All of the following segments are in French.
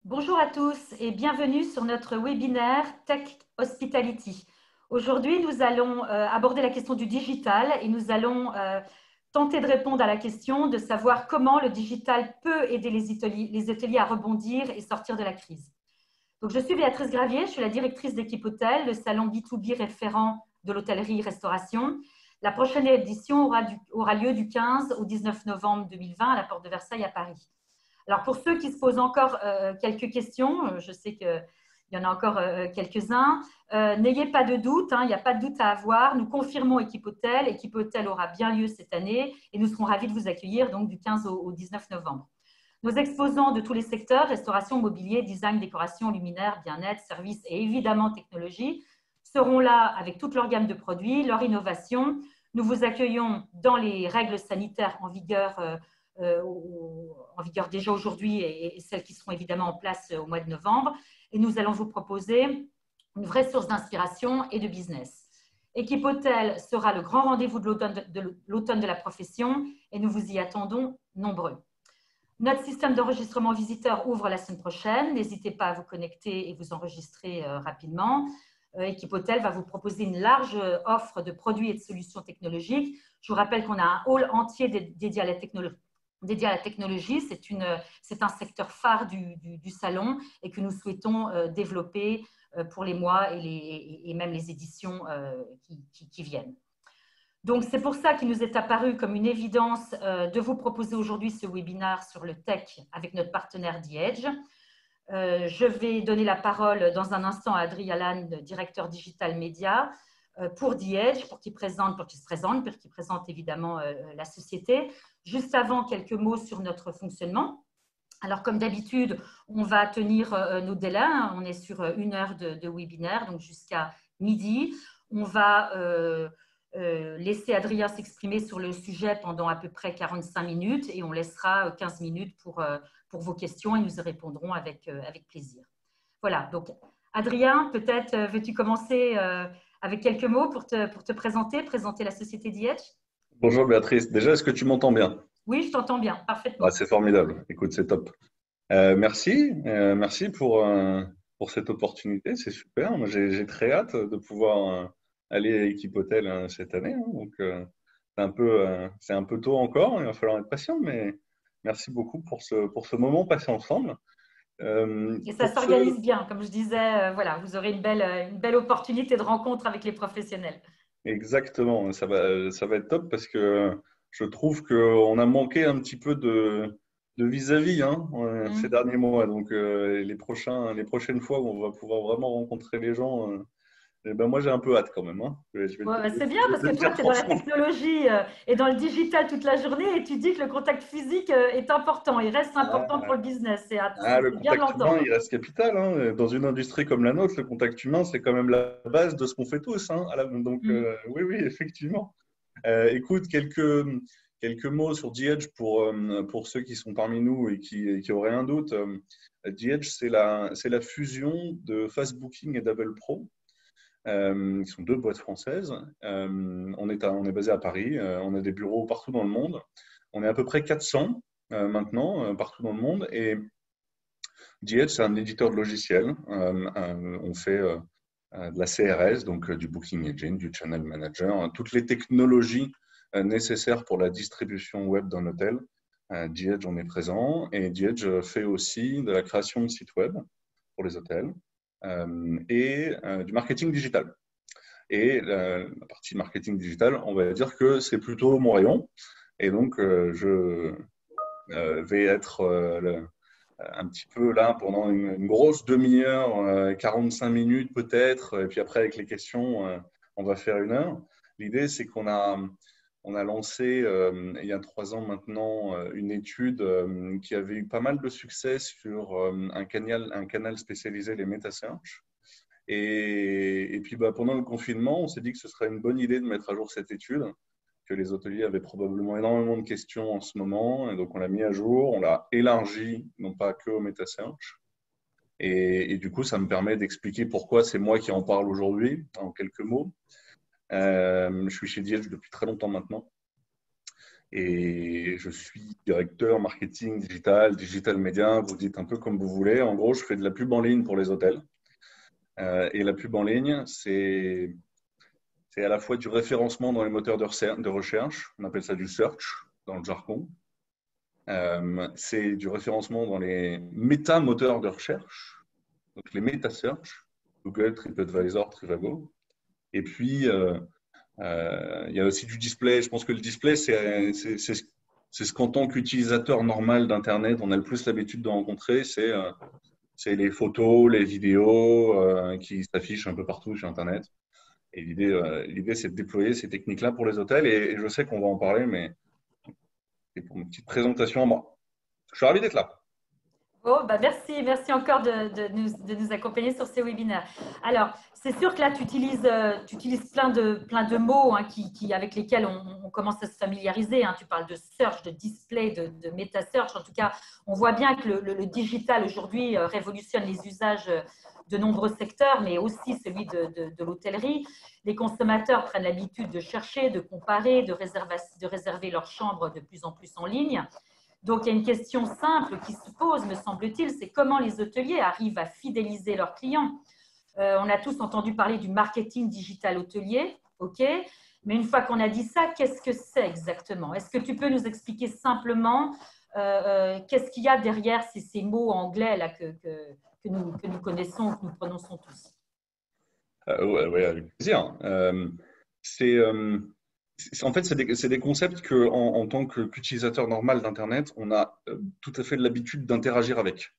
Bonjour à tous et bienvenue sur notre webinaire Tech Hospitality. Aujourd'hui, nous allons aborder la question du digital et nous allons tenter de répondre à la question de savoir comment le digital peut aider les hôteliers à rebondir et sortir de la crise. Donc, je suis Béatrice Gravier, je suis la directrice d'équipe hôtel, le salon B2B référent de l'hôtellerie-restauration. La prochaine édition aura lieu du 15 au 19 novembre 2020 à la Porte de Versailles à Paris. Alors, pour ceux qui se posent encore quelques questions, je sais qu'il y en a encore quelques-uns, n'ayez pas de doute, il n'y a pas de doute à avoir. Nous confirmons Équipe Hôtel. Équipe Hôtel aura bien lieu cette année et nous serons ravis de vous accueillir donc, du 15 au 19 novembre. Nos exposants de tous les secteurs, restauration, mobilier, design, décoration, luminaire, bien-être, services et évidemment technologie, seront là avec toute leur gamme de produits, leur innovation. Nous vous accueillons dans les règles sanitaires en vigueur déjà aujourd'hui et celles qui seront évidemment en place au mois de novembre. Et nous allons vous proposer une vraie source d'inspiration et de business. Équipe Hôtel sera le grand rendez-vous de l'automne de la profession et nous vous y attendons nombreux. Notre système d'enregistrement visiteur ouvre la semaine prochaine. N'hésitez pas à vous connecter et vous enregistrer rapidement. Équipe Hôtel va vous proposer une large offre de produits et de solutions technologiques. Je vous rappelle qu'on a un hall entier dédié à la technologie. C'est un secteur phare du salon et que nous souhaitons développer pour les mois et même les éditions qui viennent. Donc, c'est pour ça qu'il nous est apparu comme une évidence de vous proposer aujourd'hui ce webinaire sur le tech avec notre partenaire The Edge. Je vais donner la parole dans un instant à Adrien Lann, directeur digital média, pour The Edge, pour qu'il se présente évidemment la société. Juste avant, quelques mots sur notre fonctionnement. Alors, comme d'habitude, on va tenir nos délais. On est sur 1 heure de webinaire, donc jusqu'à midi. On va laisser Adrien s'exprimer sur le sujet pendant à peu près 45 minutes et on laissera 15 minutes pour vos questions et nous y répondrons avec plaisir. Voilà, donc Adrien, peut-être veux-tu commencer avec quelques mots pour te présenter la société The Edge? Bonjour Béatrice, déjà est-ce que tu m'entends bien? Oui, je t'entends bien, parfaitement. C'est formidable, écoute, c'est top. Merci pour cette opportunité, c'est super. Moi, j'ai très hâte de pouvoir aller à Équipe Hôtel cette année, donc c'est un peu tôt encore, il va falloir être patient, mais merci beaucoup pour ce moment passé ensemble. Et ça s'organise bien, comme je disais, voilà, vous aurez une belle opportunité de rencontre avec les professionnels. Exactement, ça va être top parce que je trouve qu'on a manqué un petit peu de vis-à-vis ces derniers mois. Donc, les prochaines fois où on va pouvoir vraiment rencontrer les gens, moi j'ai un peu hâte quand même. C'est bien parce que toi, tu es dans la technologie et dans le digital toute la journée et tu dis que le contact physique est important, il reste important pour le business. C'est Le bien de contact humain, l'entendre. il reste capital. Dans une industrie comme la nôtre, le contact humain, c'est quand même la base de ce qu'on fait tous. Donc, oui, effectivement. Écoute, quelques mots sur The Edge pour ceux qui sont parmi nous et qui auraient un doute. The Edge, c'est la fusion de Fast Booking et Double Pro, qui sont deux boîtes françaises. On est basé à Paris, on a des bureaux partout dans le monde. On est à peu près 400 maintenant, partout dans le monde. Et The Edge, c'est un éditeur de logiciels. On fait de la CRS, donc du Booking Engine, du Channel Manager, toutes les technologies nécessaires pour la distribution web d'un hôtel. The Edge, on est présent. Et The Edge fait aussi de la création de sites web pour les hôtels et du marketing digital. Et la partie marketing digital, on va dire que c'est plutôt mon rayon. Et donc, je vais être un petit peu là pendant une grosse demi-heure, 45 minutes peut-être, et puis après avec les questions, on va faire 1 heure. L'idée, c'est qu'on a lancé il y a 3 ans maintenant une étude qui avait eu pas mal de succès sur un canal spécialisé, les MetaSearch. Et puis pendant le confinement, on s'est dit que ce serait une bonne idée de mettre à jour cette étude, que les hôteliers avaient probablement énormément de questions en ce moment. Et donc, on l'a mis à jour, on l'a élargi, non pas que au MetaSearch. Et du coup, ça me permet d'expliquer pourquoi c'est moi qui en parle aujourd'hui, en quelques mots. Je suis chez The Edge depuis très longtemps maintenant. Et je suis directeur marketing digital, digital média, vous dites un peu comme vous voulez. En gros, je fais de la pub en ligne pour les hôtels. Et la pub en ligne, c'est à la fois du référencement dans les moteurs de recherche, on appelle ça du search dans le jargon. C'est du référencement dans les méta-moteurs de recherche, donc les méta-search, Google, TripAdvisor, Trivago. Et puis, il y a aussi du display. Je pense que le display, c'est ce qu'en tant qu'utilisateur normal d'Internet, on a le plus l'habitude de rencontrer. C'est les photos, les vidéos qui s'affichent un peu partout sur Internet. Et l'idée, c'est de déployer ces techniques-là pour les hôtels. Et je sais qu'on va en parler, mais c'est pour une petite présentation. Bon, je suis ravi d'être là. Oh, bah merci, merci encore de nous accompagner sur ces webinaires. Alors, c'est sûr que là, tu utilises plein de mots hein, avec lesquels on commence à se familiariser. Hein. Tu parles de search, de display, de meta-search. En tout cas, on voit bien que le digital aujourd'hui révolutionne les usages de nombreux secteurs, mais aussi celui de l'hôtellerie. Les consommateurs prennent l'habitude de chercher, de comparer, de réserver leur chambre de plus en plus en ligne. Donc, il y a une question simple qui se pose, me semble-t-il, c'est comment les hôteliers arrivent à fidéliser leurs clients. On a tous entendu parler du marketing digital hôtelier, ok, mais une fois qu'on a dit ça, qu'est-ce que c'est exactement? Est-ce que tu peux nous expliquer simplement qu'est-ce qu'il y a derrière ces mots anglais là, que nous connaissons, que nous prononçons tous? Ouais, avec plaisir. En fait, c'est des concepts que, en tant qu'utilisateur normal d'Internet, on a tout à fait l'habitude d'interagir avec.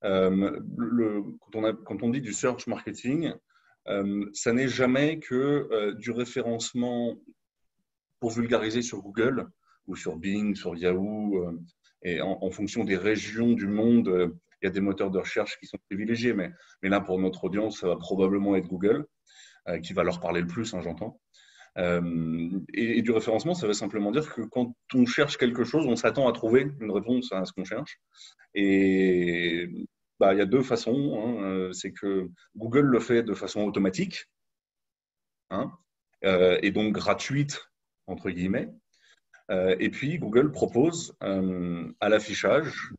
Quand on dit du search marketing, ça n'est jamais que du référencement pour vulgariser sur Google ou sur Bing, sur Yahoo, et en fonction des régions du monde, il y a des moteurs de recherche qui sont privilégiés, mais là, pour notre audience, ça va probablement être Google, qui va leur parler le plus, hein, j'entends. Et du référencement, ça veut simplement dire que quand on cherche quelque chose, on s'attend à trouver une réponse à ce qu'on cherche. Et bah, il y a deux façons. Hein. C'est que Google le fait de façon automatique, hein, et donc gratuite, entre guillemets. Et puis, Google propose à l'affichage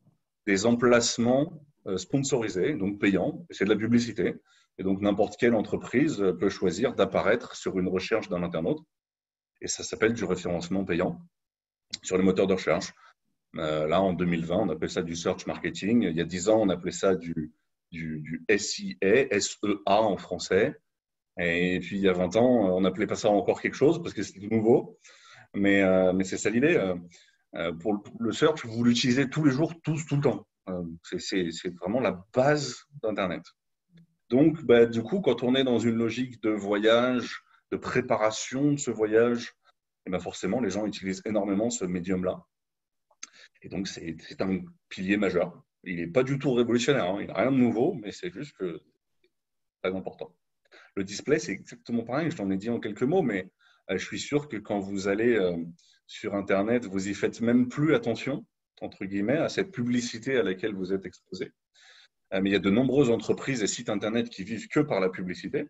des emplacements sponsorisés, donc payants. C'est de la publicité. Et donc, n'importe quelle entreprise peut choisir d'apparaître sur une recherche d'un internaute. Et ça s'appelle du référencement payant sur les moteurs de recherche. Là, en 2020, on appelle ça du search marketing. Il y a 10 ans, on appelait ça du SIA, SEA en français. Et puis, il y a 20 ans, on n'appelait pas ça encore quelque chose parce que c'était tout nouveau. Mais c'est ça l'idée. Pour le search, vous l'utilisez tous les jours, tout le temps. C'est vraiment la base d'Internet. Donc, bah, du coup, quand on est dans une logique de voyage, de préparation de ce voyage, et ben forcément, les gens utilisent énormément ce médium-là. Et donc, c'est un pilier majeur. Il n'est pas du tout révolutionnaire, hein. Il n'a rien de nouveau, mais c'est juste que c'est très important. Le display, c'est exactement pareil. Je t'en ai dit en quelques mots, mais je suis sûr que quand vous allez sur Internet, vous y faites même plus attention, entre guillemets, à cette publicité à laquelle vous êtes exposé. Mais il y a de nombreuses entreprises et sites Internet qui vivent que par la publicité.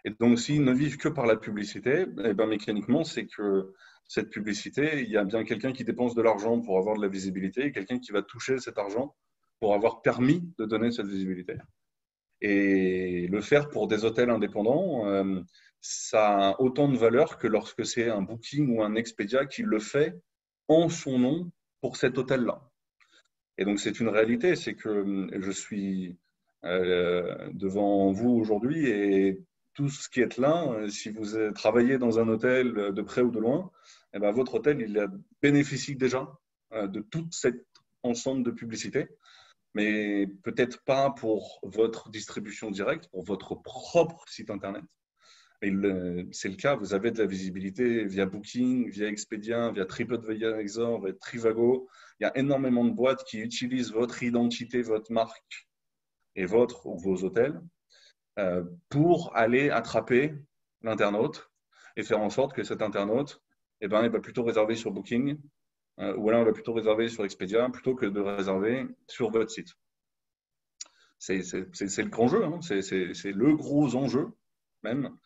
Et donc, s'ils ne vivent que par la publicité, eh ben, mécaniquement, c'est que cette publicité, il y a bien quelqu'un qui dépense de l'argent pour avoir de la visibilité et quelqu'un qui va toucher cet argent pour avoir permis de donner cette visibilité. Et le faire pour des hôtels indépendants, ça a autant de valeur que lorsque c'est un Booking ou un Expedia qui le fait en son nom pour cet hôtel-là. Et donc, c'est une réalité, c'est que je suis devant vous aujourd'hui et tous qui êtes là, si vous travaillez dans un hôtel de près ou de loin, eh ben, votre hôtel, il bénéficie déjà de tout cet ensemble de publicité, mais peut-être pas pour votre distribution directe, pour votre propre site Internet. C'est le cas, vous avez de la visibilité via Booking, via Expedia, via TripAdvisor, via Trivago. Il y a énormément de boîtes qui utilisent votre identité, votre marque et votre ou vos hôtels pour aller attraper l'internaute et faire en sorte que cet internaute il va plutôt réserver sur Booking ou alors il va plutôt réserver sur Expedia plutôt que de réserver sur votre site. C'est le grand jeu, hein. C'est le gros enjeu même.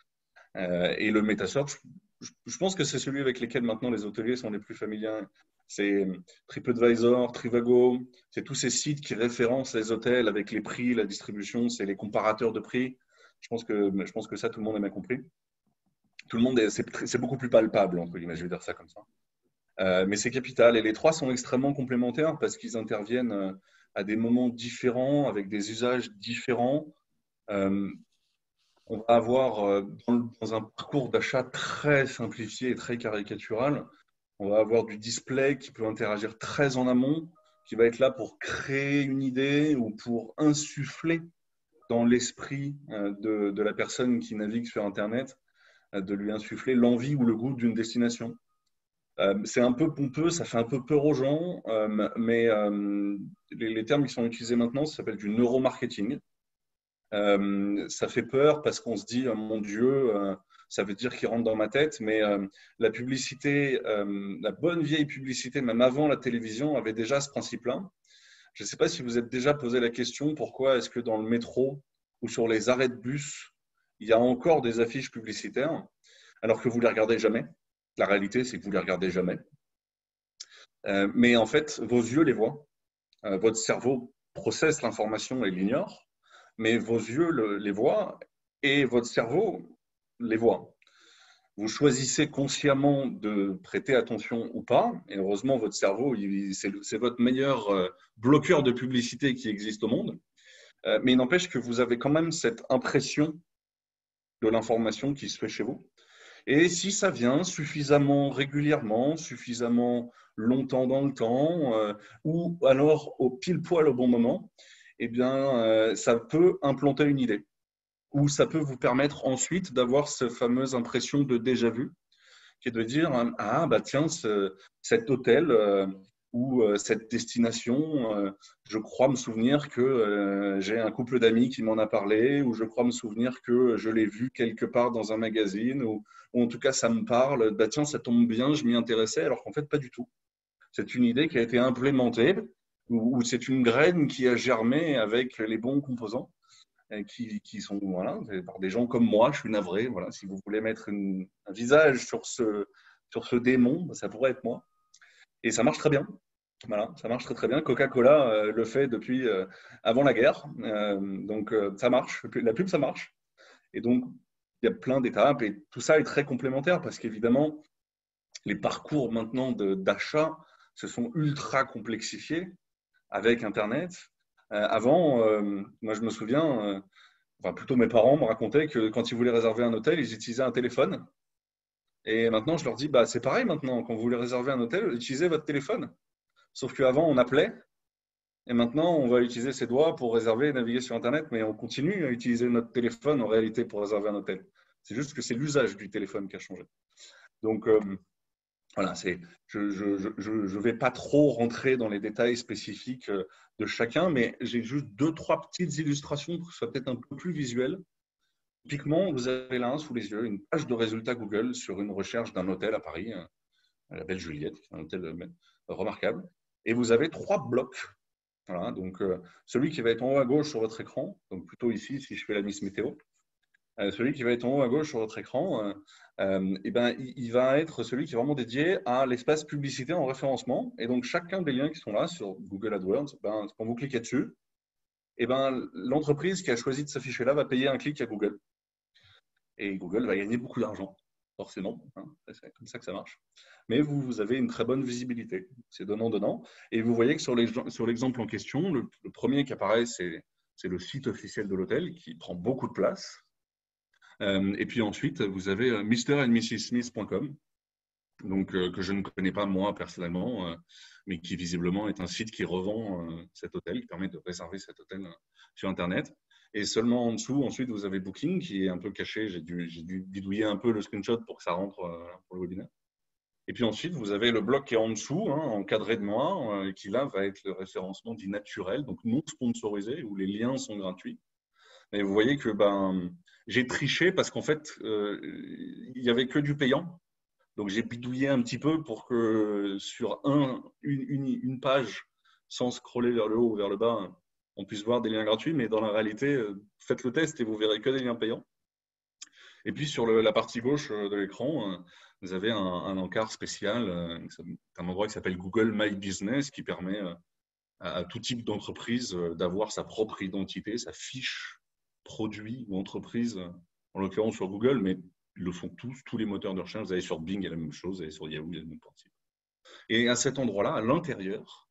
Et le meta-search je pense que c'est celui avec lequel maintenant les hôteliers sont les plus familiers. C'est TripAdvisor, Trivago, c'est tous ces sites qui référencent les hôtels avec les prix, la distribution, c'est les comparateurs de prix. Je pense que ça, tout le monde a bien compris. Tout le monde, c'est beaucoup plus palpable, entre guillemets, je vais dire ça comme ça. Mais c'est capital. Et les trois sont extrêmement complémentaires parce qu'ils interviennent à des moments différents, avec des usages différents. Euh, on va avoir dans un parcours d'achat très simplifié et très caricatural, on va avoir du display qui peut interagir très en amont, qui va être là pour créer une idée ou pour insuffler dans l'esprit de la personne qui navigue sur Internet, de lui insuffler l'envie ou le goût d'une destination. C'est un peu pompeux, ça fait un peu peur aux gens, mais les termes qui sont utilisés maintenant, ça s'appelle du neuromarketing. Ça fait peur parce qu'on se dit, mon Dieu, ça veut dire qu'il rentre dans ma tête, mais la publicité, la bonne vieille publicité, même avant la télévision, avait déjà ce principe-là. Je ne sais pas si vous êtes déjà posé la question, pourquoi est-ce que dans le métro ou sur les arrêts de bus, il y a encore des affiches publicitaires, alors que vous ne les regardez jamais. La réalité, c'est que vous ne les regardez jamais. Mais en fait, vos yeux les voient. Votre cerveau processe l'information et l'ignore, mais vos yeux les voient et votre cerveau les voit. Vous choisissez consciemment de prêter attention ou pas, et heureusement, votre cerveau, c'est votre meilleur bloqueur de publicité qui existe au monde, mais il n'empêche que vous avez quand même cette impression de l'information qui se fait chez vous. Et si ça vient suffisamment régulièrement, suffisamment longtemps dans le temps, ou alors au pile poil au bon moment, eh bien, ça peut implanter une idée. Ou ça peut vous permettre ensuite d'avoir cette fameuse impression de déjà-vu, qui est de dire, ah bah tiens, cet hôtel ou cette destination, je crois me souvenir que j'ai un couple d'amis qui m'en a parlé, ou je crois me souvenir que je l'ai vu quelque part dans un magazine, ou en tout cas ça me parle, bah tiens, ça tombe bien, je m'y intéressais, alors qu'en fait pas du tout. C'est une idée qui a été implémentée, ou c'est une graine qui a germé avec les bons composants qui sont voilà, par des gens comme moi. Je suis navré. Voilà, si vous voulez mettre un visage sur ce démon, ça pourrait être moi. Et ça marche très bien. Voilà, ça marche très très bien. Coca-Cola le fait depuis avant la guerre. Donc ça marche. La pub, ça marche. Et donc, il y a plein d'étapes et tout ça est très complémentaire parce qu'évidemment, les parcours maintenant d'achat se sont ultra complexifiés avec Internet. Avant, moi je me souviens, enfin plutôt mes parents me racontaient que quand ils voulaient réserver un hôtel, ils utilisaient un téléphone. Et maintenant, je leur dis, bah, c'est pareil maintenant, quand vous voulez réserver un hôtel, utilisez votre téléphone. Sauf qu'avant, on appelait, et maintenant, on va utiliser ses doigts pour réserver et naviguer sur Internet, mais on continue à utiliser notre téléphone en réalité pour réserver un hôtel. C'est juste que c'est l'usage du téléphone qui a changé. Donc, voilà, je ne vais pas trop rentrer dans les détails spécifiques de chacun, mais j'ai juste deux, trois petites illustrations pour que ce soit peut-être un peu plus visuel. Typiquement, vous avez là sous les yeux une page de résultats Google sur une recherche d'un hôtel à Paris, la Belle Juliette, un hôtel remarquable. Et vous avez trois blocs. Voilà, donc, celui qui va être en haut à gauche sur votre écran, donc plutôt ici si je fais la Miss Météo, celui qui va être en haut à gauche sur votre écran, eh ben, il va être celui qui est vraiment dédié à l'espace publicité en référencement. Et donc, chacun des liens qui sont là sur Google AdWords, ben, quand vous cliquez dessus, eh ben, l'entreprise qui a choisi de s'afficher là va payer un clic à Google. Et Google va gagner beaucoup d'argent, forcément. Hein, c'est comme ça que ça marche. Mais vous avez une très bonne visibilité. C'est donnant-donnant. Et vous voyez que sur l'exemple en question, le premier qui apparaît, c'est le site officiel de l'hôtel qui prend beaucoup de place. Et puis ensuite, vous avez mr&mrs.smith.com, donc que je ne connais pas moi personnellement, mais qui visiblement est un site qui revend cet hôtel, qui permet de réserver cet hôtel sur Internet. Et seulement en dessous, ensuite, vous avez Booking qui est un peu caché. J'ai dû bidouiller un peu le screenshot pour que ça rentre pour le webinaire. Et puis ensuite, vous avez le bloc qui est en dessous, hein, encadré de noir, qui là va être le référencement dit naturel, donc non sponsorisé, où les liens sont gratuits. Et vous voyez que j'ai triché parce qu'en fait, il n'y avait que du payant. Donc, j'ai bidouillé un petit peu pour que sur une page, sans scroller vers le haut ou vers le bas, on puisse voir des liens gratuits. Mais dans la réalité, faites le test et vous verrez que des liens payants. Et puis sur la partie gauche de l'écran, vous avez un encart spécial, un endroit qui s'appelle Google My Business, qui permet à tout type d'entreprise d'avoir sa propre identité, sa fiche produit ou entreprise, en l'occurrence sur Google, mais ils le font tous les moteurs de recherche. Vous allez sur Bing, il y a la même chose, vous allez sur Yahoo, il y a le même principe. Et à cet endroit-là, à l'intérieur,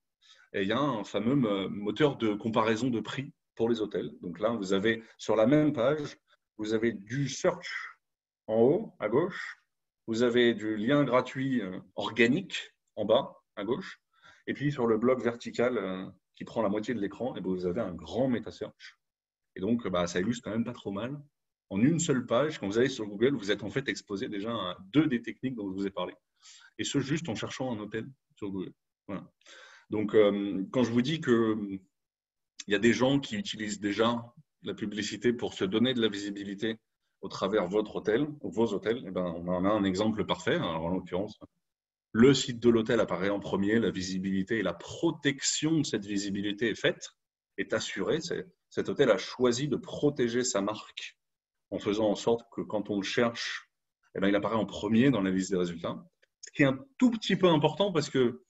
il y a un fameux moteur de comparaison de prix pour les hôtels. Donc là, vous avez sur la même page, vous avez du search en haut, à gauche. Vous avez du lien gratuit organique en bas, à gauche. Et puis sur le bloc vertical qui prend la moitié de l'écran, et vous avez un grand meta-search. Et donc, ça illustre quand même pas trop mal. En une seule page, quand vous allez sur Google, vous êtes en fait exposé déjà à 2 des techniques dont je vous ai parlé. Et ce, juste en cherchant un hôtel sur Google. Voilà. Donc, quand je vous dis qu'il y a des gens qui utilisent déjà la publicité pour se donner de la visibilité au travers votre hôtel ou vos hôtels, eh ben, on en a un exemple parfait. Alors, en l'occurrence, le site de l'hôtel apparaît en premier, la visibilité et la protection de cette visibilité est faite, est assurée. Cet hôtel a choisi de protéger sa marque en faisant en sorte que quand on le cherche, eh ben, il apparaît en premier dans la liste des résultats. Ce qui est un tout petit peu important parce que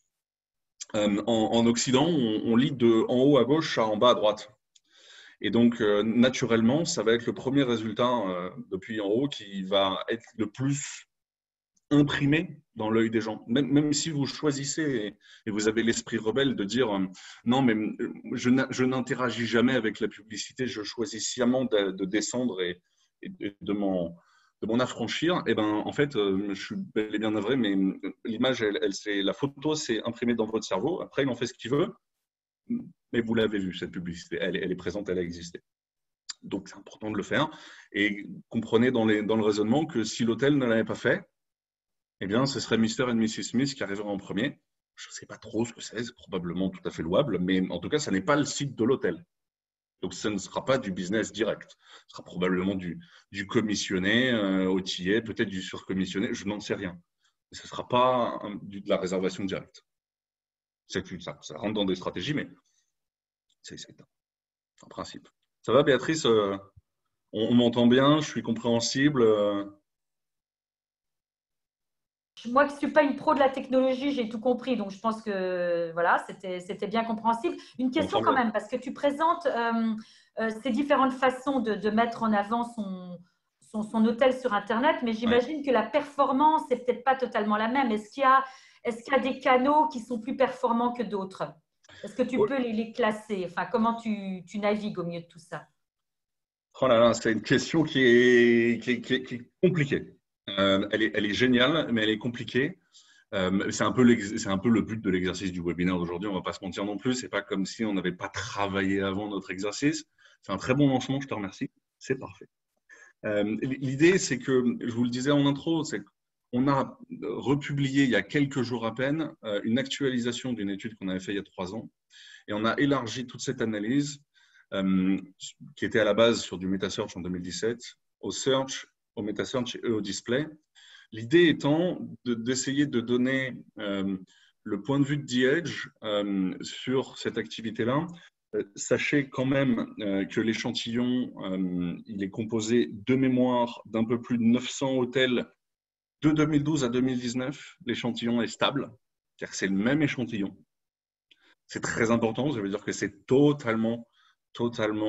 en Occident, on lit de en haut à gauche à en bas à droite. Et donc, naturellement, ça va être le premier résultat depuis en haut qui va être le plus imprimé dans l'œil des gens. Même si vous choisissez et vous avez l'esprit rebelle de dire non, mais je n'interagis jamais avec la publicité, je choisis sciemment de descendre et de m'en affranchir, et ben en fait, je suis bel et bien navré, mais l'image, la photo, c'est imprimé dans votre cerveau. Après, il en fait ce qu'il veut, mais vous l'avez vu, cette publicité, elle est présente, elle a existé. Donc, c'est important de le faire. Et comprenez dans le raisonnement que si l'hôtel ne l'avait pas fait, eh bien, ce serait Mr. et Mrs. Smith qui arriveraient en premier. Je ne sais pas trop ce que c'est probablement tout à fait louable, mais en tout cas, ça n'est pas le site de l'hôtel. Donc, ce ne sera pas du business direct. Ce sera probablement du commissionné, outillé, peut-être du surcommissionné, je n'en sais rien. Ce ne sera pas de la réservation directe. Ça rentre dans des stratégies, mais c'est un principe. Ça va, Béatrice? On m'entend bien? Je suis compréhensible? Moi qui ne suis pas une pro de la technologie, j'ai tout compris, donc je pense que voilà, c'était bien compréhensible. Une question quand même, parce que tu présentes ces différentes façons de mettre en avant son hôtel sur Internet, mais j'imagine que la performance n'est peut-être pas totalement la même. Est-ce qu'il y a des canaux qui sont plus performants que d'autres? Est-ce que tu peux les classer? Enfin, comment tu navigues au milieu de tout ça? Oh là là, c'est une question qui est compliquée. Elle est géniale, mais elle est compliquée. C'est un peu le but de l'exercice du webinaire d'aujourd'hui. On ne va pas se mentir non plus. C'est pas comme si on n'avait pas travaillé avant notre exercice. C'est un très bon lancement. Je te remercie. C'est parfait. L'idée, c'est que, je vous le disais en intro, c'est qu'on a republié il y a quelques jours à peine une actualisation d'une étude qu'on avait faite il y a 3 ans. Et on a élargi toute cette analyse qui était à la base sur du meta-search en 2017, au search, au meta-search et au display. L'idée étant d'essayer de donner le point de vue de The Edge sur cette activité-là. Sachez quand même que l'échantillon, il est composé de mémoire d'un peu plus de 900 hôtels de 2012 à 2019. L'échantillon est stable, car c'est le même échantillon. C'est très important, ça veut dire que c'est totalement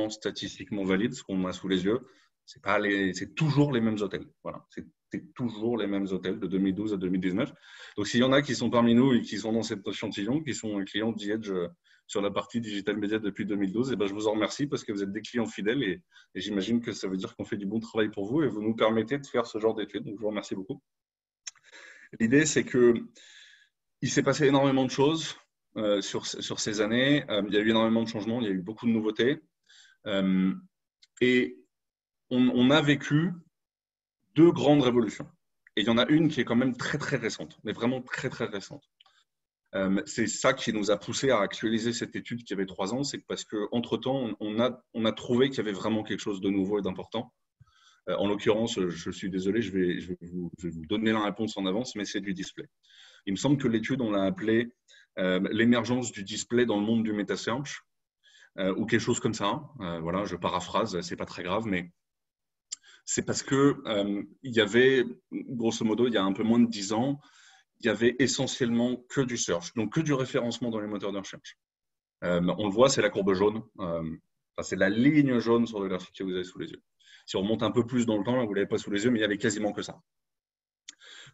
statistiquement valide, ce qu'on a sous les yeux. C'est toujours les mêmes hôtels. Voilà, c'est toujours les mêmes hôtels de 2012 à 2019. Donc, s'il y en a qui sont parmi nous et qui sont dans cet échantillon, qui sont clients de The Edge sur la partie digital media depuis 2012, eh ben, je vous en remercie parce que vous êtes des clients fidèles et j'imagine que ça veut dire qu'on fait du bon travail pour vous et vous nous permettez de faire ce genre d'études. Donc, je vous remercie beaucoup. L'idée, c'est qu'il s'est passé énormément de choses sur ces années. Il y a eu énormément de changements, il y a eu beaucoup de nouveautés. Et on a vécu 2 grandes révolutions. Et il y en a une qui est quand même très, très récente, mais vraiment très, très récente. C'est ça qui nous a poussé à actualiser cette étude qui avait 3 ans, c'est parce qu'entre-temps, on a trouvé qu'il y avait vraiment quelque chose de nouveau et d'important. En l'occurrence, je suis désolé, je vais vous donner la réponse en avance, mais c'est du display. Il me semble que l'étude, on l'a appelée l'émergence du display dans le monde du meta-search, ou quelque chose comme ça. Voilà, je paraphrase, c'est pas très grave, mais c'est parce que il y avait, grosso modo, il y a un peu moins de 10 ans, il y avait essentiellement que du search, donc que du référencement dans les moteurs de recherche. On le voit, c'est la courbe jaune. C'est la ligne jaune sur le graphique que vous avez sous les yeux. Si on remonte un peu plus dans le temps, là, vous ne l'avez pas sous les yeux, mais il y avait quasiment que ça.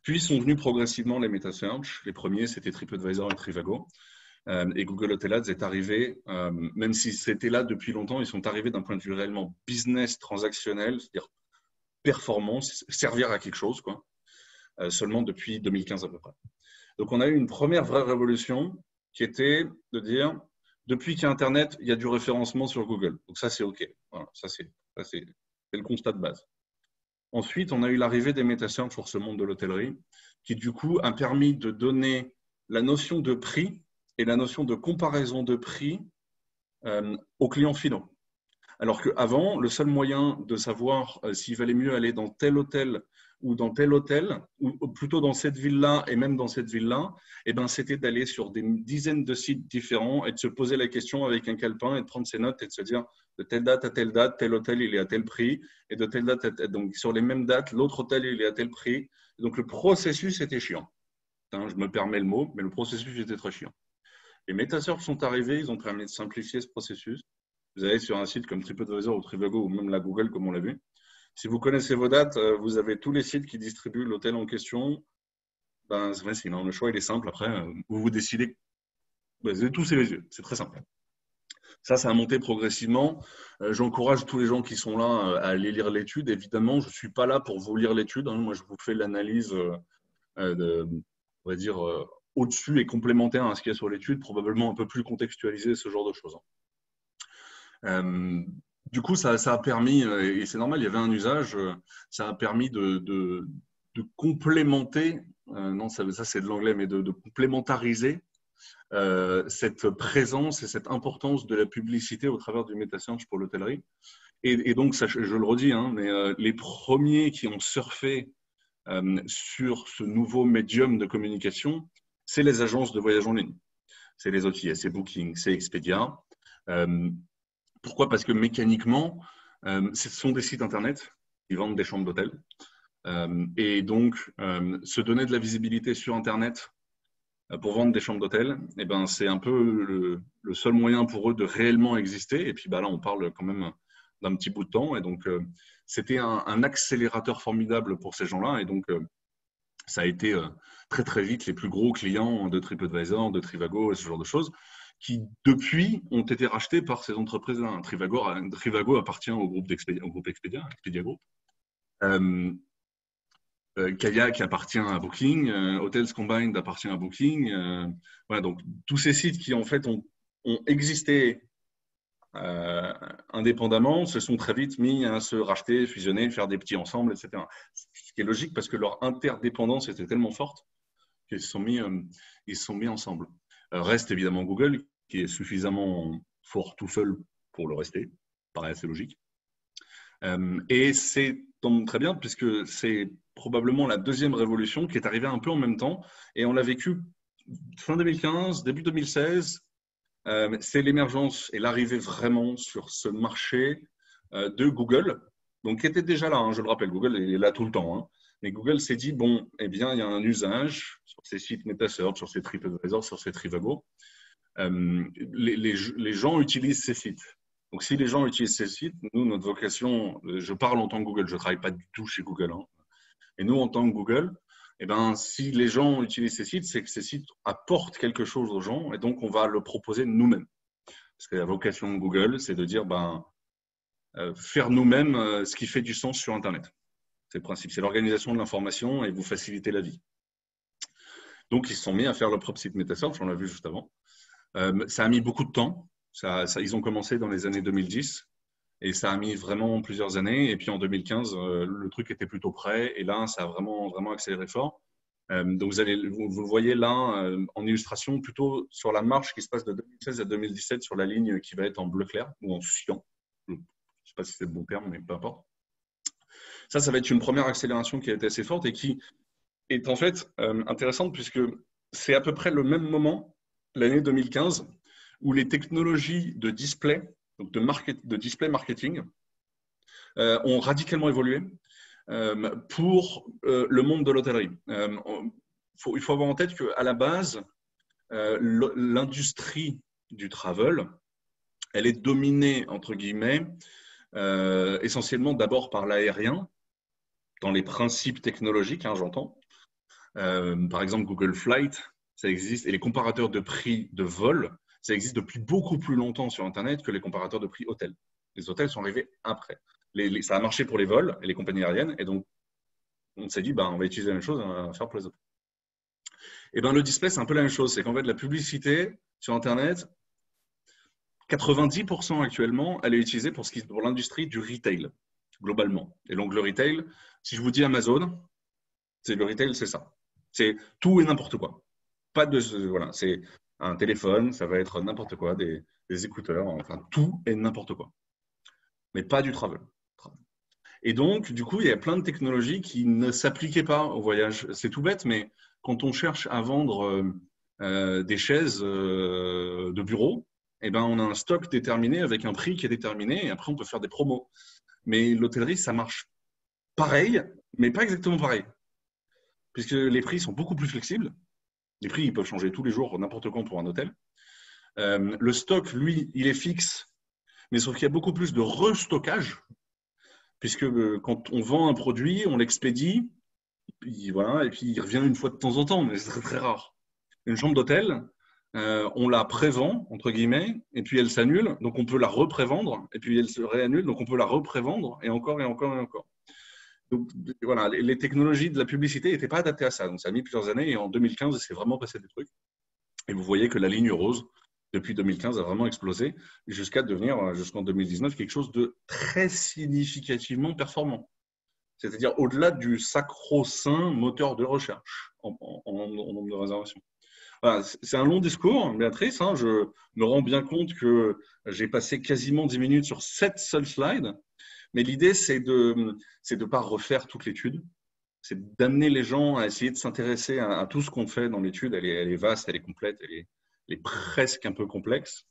Puis sont venus progressivement les meta-search. Les premiers, c'était TripAdvisor et Trivago. Et Google Hotel Ads est arrivé, même si c'était là depuis longtemps, ils sont arrivés d'un point de vue réellement business transactionnel, c'est-à-dire performance, servir à quelque chose, quoi, seulement depuis 2015 à peu près. Donc, on a eu une première vraie révolution qui était de dire, depuis qu'il y a Internet, il y a du référencement sur Google. Donc, ça, c'est OK. Voilà, ça, c'est le constat de base. Ensuite, on a eu l'arrivée des meta-search sur ce monde de l'hôtellerie, qui du coup a permis de donner la notion de prix et la notion de comparaison de prix aux clients finaux. Alors qu'avant, le seul moyen de savoir s'il valait mieux aller dans tel hôtel ou dans tel hôtel, ou plutôt dans cette ville-là et même dans cette ville-là, eh ben, c'était d'aller sur des dizaines de sites différents et de se poser la question avec un calepin et de prendre ses notes et de se dire de telle date à telle date, tel hôtel il est à tel prix, et de telle date à telle, donc sur les mêmes dates, l'autre hôtel il est à tel prix. Donc le processus était chiant. Je me permets le mot, mais le processus était très chiant. Les meta-search sont arrivés, ils ont permis de simplifier ce processus. Vous allez sur un site comme TripAdvisor ou Trivago ou même la Google comme on l'a vu. Si vous connaissez vos dates, vous avez tous les sites qui distribuent l'hôtel en question. Ben, c'est facile, le choix il est simple. Après, vous décidez. Vous avez tous les yeux. C'est très simple. Ça a monté progressivement. J'encourage tous les gens qui sont là à aller lire l'étude. Évidemment, je ne suis pas là pour vous lire l'étude. Moi, je vous fais l'analyse, on va dire, au-dessus et complémentaire à ce qu'il y a sur l'étude, probablement un peu plus contextualisé, ce genre de choses. Du coup, ça a permis, et c'est normal, il y avait un usage, ça a permis de complémenter, non, ça c'est de l'anglais, mais de complémentariser cette présence et cette importance de la publicité au travers du meta-search pour l'hôtellerie. Et donc, ça, je le redis, mais les premiers qui ont surfé sur ce nouveau médium de communication, c'est les agences de voyage en ligne. C'est les OTA, c'est Booking, c'est Expedia. Pourquoi? Parce que mécaniquement, ce sont des sites internet qui vendent des chambres d'hôtel. Et donc, se donner de la visibilité sur Internet pour vendre des chambres d'hôtel, eh ben, c'est un peu le seul moyen pour eux de réellement exister. Et puis là, on parle quand même d'un petit bout de temps. Et donc, c'était un accélérateur formidable pour ces gens-là. Et donc, ça a été très, très vite les plus gros clients de TripAdvisor, de Trivago et ce genre de choses, qui, depuis, ont été rachetés par ces entreprises-là. Trivago appartient au groupe Expedia Group. Kayak appartient à Booking, Hotels Combined appartient à Booking. Voilà, donc, tous ces sites qui, en fait, ont existé indépendamment, se sont très vite mis à se racheter, fusionner, faire des petits ensembles, etc. Ce qui est logique parce que leur interdépendance était tellement forte qu'ils se sont mis ensemble. Reste évidemment Google, qui est suffisamment fort tout seul pour le rester. Paraît assez logique. Et c'est tombe très bien, puisque c'est probablement la deuxième révolution qui est arrivée un peu en même temps. Et on l'a vécu fin 2015, début 2016. C'est l'émergence et l'arrivée vraiment sur ce marché de Google, donc qui était déjà là, je le rappelle, Google est là tout le temps. Mais Google s'est dit, bon, eh bien, il y a un usage sur ces sites meta-search, sur ces TripAdvisor, sur ces Trivago. Les gens utilisent ces sites. Donc, si les gens utilisent ces sites, nous, notre vocation, je parle en tant que Google, je ne travaille pas du tout chez Google. Et nous, en tant que Google, eh ben, si les gens utilisent ces sites, c'est que ces sites apportent quelque chose aux gens et donc on va le proposer nous-mêmes. Parce que la vocation de Google, c'est de dire faire nous-mêmes ce qui fait du sens sur Internet. C'est le principe, c'est l'organisation de l'information et vous faciliter la vie. Donc, ils se sont mis à faire leur propre site meta-search, on l'a vu juste avant. Ça a mis beaucoup de temps. Ils ont commencé dans les années 2010 et ça a mis vraiment plusieurs années. Et puis en 2015, le truc était plutôt prêt et là, ça a vraiment, vraiment accéléré fort. Donc, vous le voyez là en illustration, plutôt sur la marche qui se passe de 2016 à 2017 sur la ligne qui va être en bleu clair ou en cyan. Je ne sais pas si c'est le bon terme, mais peu importe. Ça va être une première accélération qui a été assez forte et qui est en fait intéressante puisque c'est à peu près le même moment, l'année 2015, où les technologies de display, donc de display marketing, ont radicalement évolué pour le monde de l'hôtellerie. Il faut avoir en tête qu'à la base, l'industrie du travel, elle est dominée, entre guillemets, essentiellement d'abord par l'aérien, dans les principes technologiques, hein, j'entends. Par exemple, Google Flight, ça existe, et les comparateurs de prix de vol, ça existe depuis beaucoup plus longtemps sur Internet que les comparateurs de prix hôtels. Les hôtels sont arrivés après. Ça a marché pour les vols et les compagnies aériennes, et donc on s'est dit, on va utiliser la même chose, on va faire pour les hôtels. Et le display, c'est un peu la même chose. C'est qu'en fait, la publicité sur Internet, 90% actuellement, elle est utilisée pour l'industrie du retail, globalement. Et donc, le retail, si je vous dis Amazon, le retail, c'est ça. C'est tout et n'importe quoi. Pas de, voilà, c'est un téléphone, ça va être n'importe quoi, des écouteurs, enfin, tout et n'importe quoi. Mais pas du travel. Et donc, du coup, il y a plein de technologies qui ne s'appliquaient pas au voyage. C'est tout bête, mais quand on cherche à vendre des chaises de bureau, on a un stock déterminé avec un prix qui est déterminé et après, on peut faire des promos. Mais l'hôtellerie, ça marche pareil, mais pas exactement pareil. Puisque les prix sont beaucoup plus flexibles. Les prix, ils peuvent changer tous les jours, n'importe quand pour un hôtel. Le stock, lui, il est fixe, mais sauf qu'il y a beaucoup plus de restockage. Puisque quand on vend un produit, on l'expédie, voilà, et puis il revient une fois de temps en temps, mais c'est très, très rare. Une chambre d'hôtel, on la prévend, entre guillemets, et puis elle s'annule, donc on peut la reprévendre, et puis elle se réannule, donc on peut la reprévendre, et encore, et encore, et encore. Donc voilà, les technologies de la publicité n'étaient pas adaptées à ça. Donc ça a mis plusieurs années, et en 2015, il s'est vraiment passé des trucs. Et vous voyez que la ligne rose, depuis 2015, a vraiment explosé, jusqu'à devenir, jusqu'en 2019, quelque chose de très significativement performant. C'est-à-dire au-delà du sacro-saint moteur de recherche en nombre de réservations. Voilà, c'est un long discours, Béatrice. Hein, je me rends bien compte que j'ai passé quasiment 10 minutes sur cette seule slide. Mais l'idée, c'est de ne pas refaire toute l'étude. C'est d'amener les gens à essayer de s'intéresser à tout ce qu'on fait dans l'étude. Elle est vaste, elle est complète, elle est presque un peu complexe.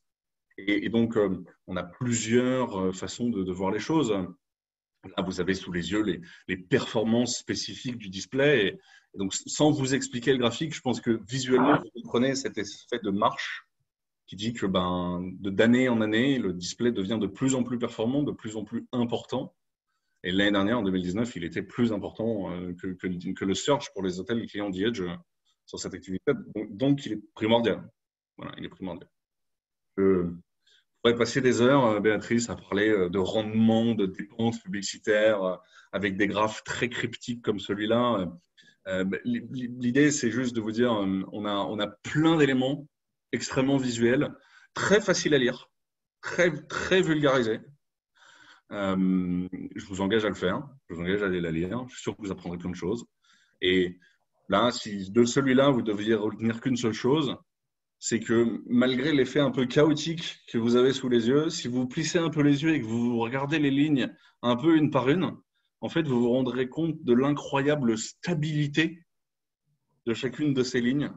Et donc, on a plusieurs façons de voir les choses. Là, vous avez sous les yeux les performances spécifiques du display. Et donc, sans vous expliquer le graphique, je pense que visuellement, vous comprenez cet effet de marche qui dit que d'année en année, le display devient de plus en plus performant, de plus en plus important. Et l'année dernière, en 2019, il était plus important que le search pour les hôtels clients d'Edge sur cette activité. Donc, il est primordial. Voilà, il est primordial. On pourrait passer des heures, Béatrice, à parler de rendement, de dépenses publicitaires, avec des graphes très cryptiques comme celui-là. L'idée, c'est juste de vous dire, on a plein d'éléments extrêmement visuels, très faciles à lire, très, très vulgarisés. Je vous engage à le faire, je vous engage à aller la lire. Je suis sûr que vous apprendrez plein de choses. Et là, si de celui-là, vous deviez retenir qu'une seule chose, c'est que malgré l'effet un peu chaotique que vous avez sous les yeux, si vous plissez un peu les yeux et que vous regardez les lignes un peu une par une, en fait, vous vous rendrez compte de l'incroyable stabilité de chacune de ces lignes.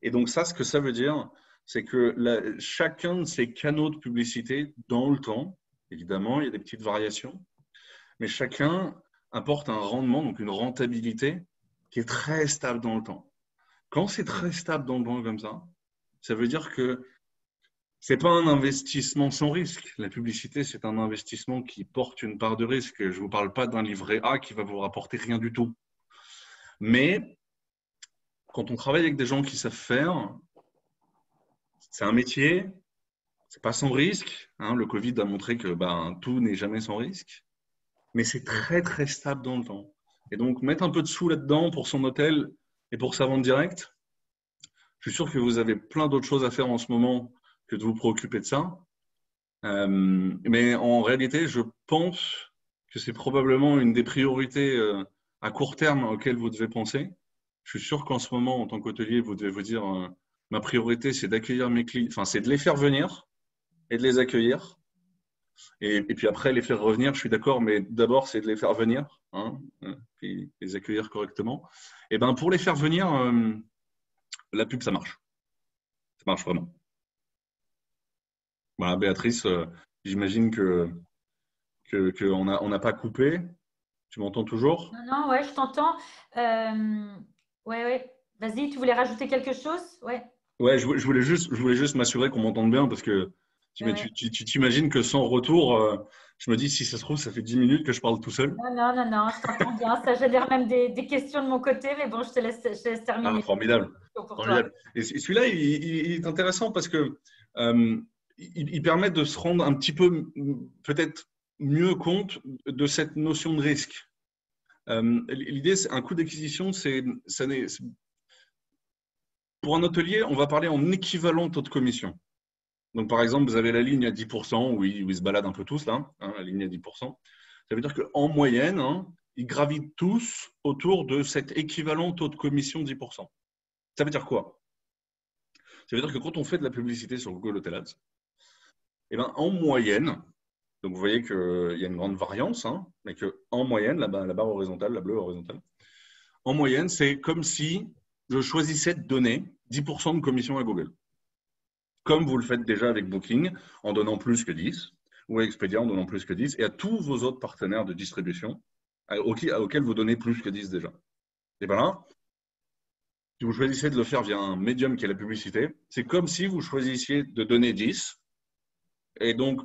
Et donc ça, ce que ça veut dire, c'est que chacun de ces canaux de publicité dans le temps, évidemment, il y a des petites variations, mais chacun apporte un rendement, donc une rentabilité qui est très stable dans le temps. Quand c'est très stable dans le temps comme ça veut dire que ce n'est pas un investissement sans risque. La publicité, c'est un investissement qui porte une part de risque. Je ne vous parle pas d'un livret A qui va vous rapporter rien du tout. Mais quand on travaille avec des gens qui savent faire, c'est un métier, ce n'est pas sans risque. Hein. Le Covid a montré que tout n'est jamais sans risque. Mais c'est très, très stable dans le temps. Et donc, mettre un peu de sous là-dedans pour son hôtel et pour sa vente directe, je suis sûr que vous avez plein d'autres choses à faire en ce moment que de vous préoccuper de ça. Mais en réalité, je pense que c'est probablement une des priorités à court terme auxquelles vous devez penser. Je suis sûr qu'en ce moment, en tant qu'hôtelier, vous devez vous dire ma priorité, c'est d'accueillir mes clients, enfin, c'est de les faire venir et de les accueillir. Et puis après, les faire revenir, je suis d'accord, mais d'abord, c'est de les faire venir, hein, puis les accueillir correctement. Et pour les faire venir, la pub, ça marche. Ça marche vraiment. Voilà, Béatrice, j'imagine que on n'a pas coupé. Tu m'entends toujours? Non, non, ouais, je t'entends. Ouais, ouais. Vas-y, tu voulais rajouter quelque chose? Ouais, Ouais, je voulais juste m'assurer qu'on m'entende bien parce que ouais, ouais. tu t'imagines que sans retour, je me dis si ça se trouve, ça fait 10 minutes que je parle tout seul. Non, non, non, non, je t'entends bien. Ça génère même des questions de mon côté, mais bon, je te laisse Ah, terminer. formidable. Pour toi. Formidable. Et celui-là, il est intéressant parce que il permet de se rendre un petit peu, peut-être mieux compte de cette notion de risque. L'idée, c'est un coût d'acquisition, pour un hôtelier, on va parler en équivalent taux de commission. Donc, par exemple, vous avez la ligne à 10%, où ils se baladent un peu tous là, hein, la ligne à 10%. Ça veut dire qu'en moyenne, hein, ils gravitent tous autour de cet équivalent taux de commission de 10%. Ça veut dire quoi? Ça veut dire que quand on fait de la publicité sur Google Hotel Ads, eh ben, en moyenne, donc vous voyez qu'il y a une grande variance, hein, mais qu'en moyenne, la barre horizontale, la bleue horizontale, en moyenne, c'est comme si je choisissais de donner 10% de commission à Google. Comme vous le faites déjà avec Booking, en donnant plus que 10, ou à Expedia en donnant plus que 10, et à tous vos autres partenaires de distribution auxquels vous donnez plus que 10 déjà. Et bien là, si vous choisissez de le faire via un médium qui est la publicité, c'est comme si vous choisissiez de donner 10. Et donc,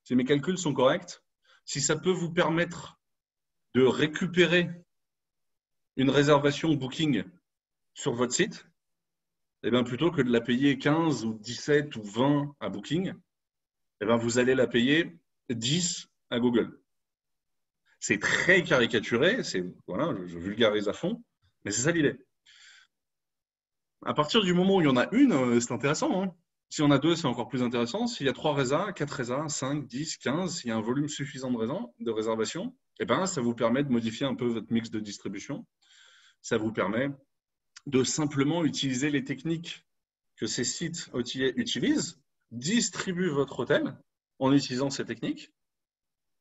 si mes calculs sont corrects, si ça peut vous permettre de récupérer une réservation Booking sur votre site, et bien plutôt que de la payer 15 ou 17 ou 20 à Booking, et bien vous allez la payer 10 à Google. C'est très caricaturé, voilà, je vulgarise à fond, mais c'est ça l'idée. À partir du moment où il y en a une, c'est intéressant. Hein. Si on a deux, c'est encore plus intéressant. S'il y a 3 résas, 4 résas, 5, 10, 15, s'il y a un volume suffisant de réservation, eh ben, ça vous permet de modifier un peu votre mix de distribution. Ça vous permet de simplement utiliser les techniques que ces sites hôteliers utilisent, distribuer votre hôtel en utilisant ces techniques,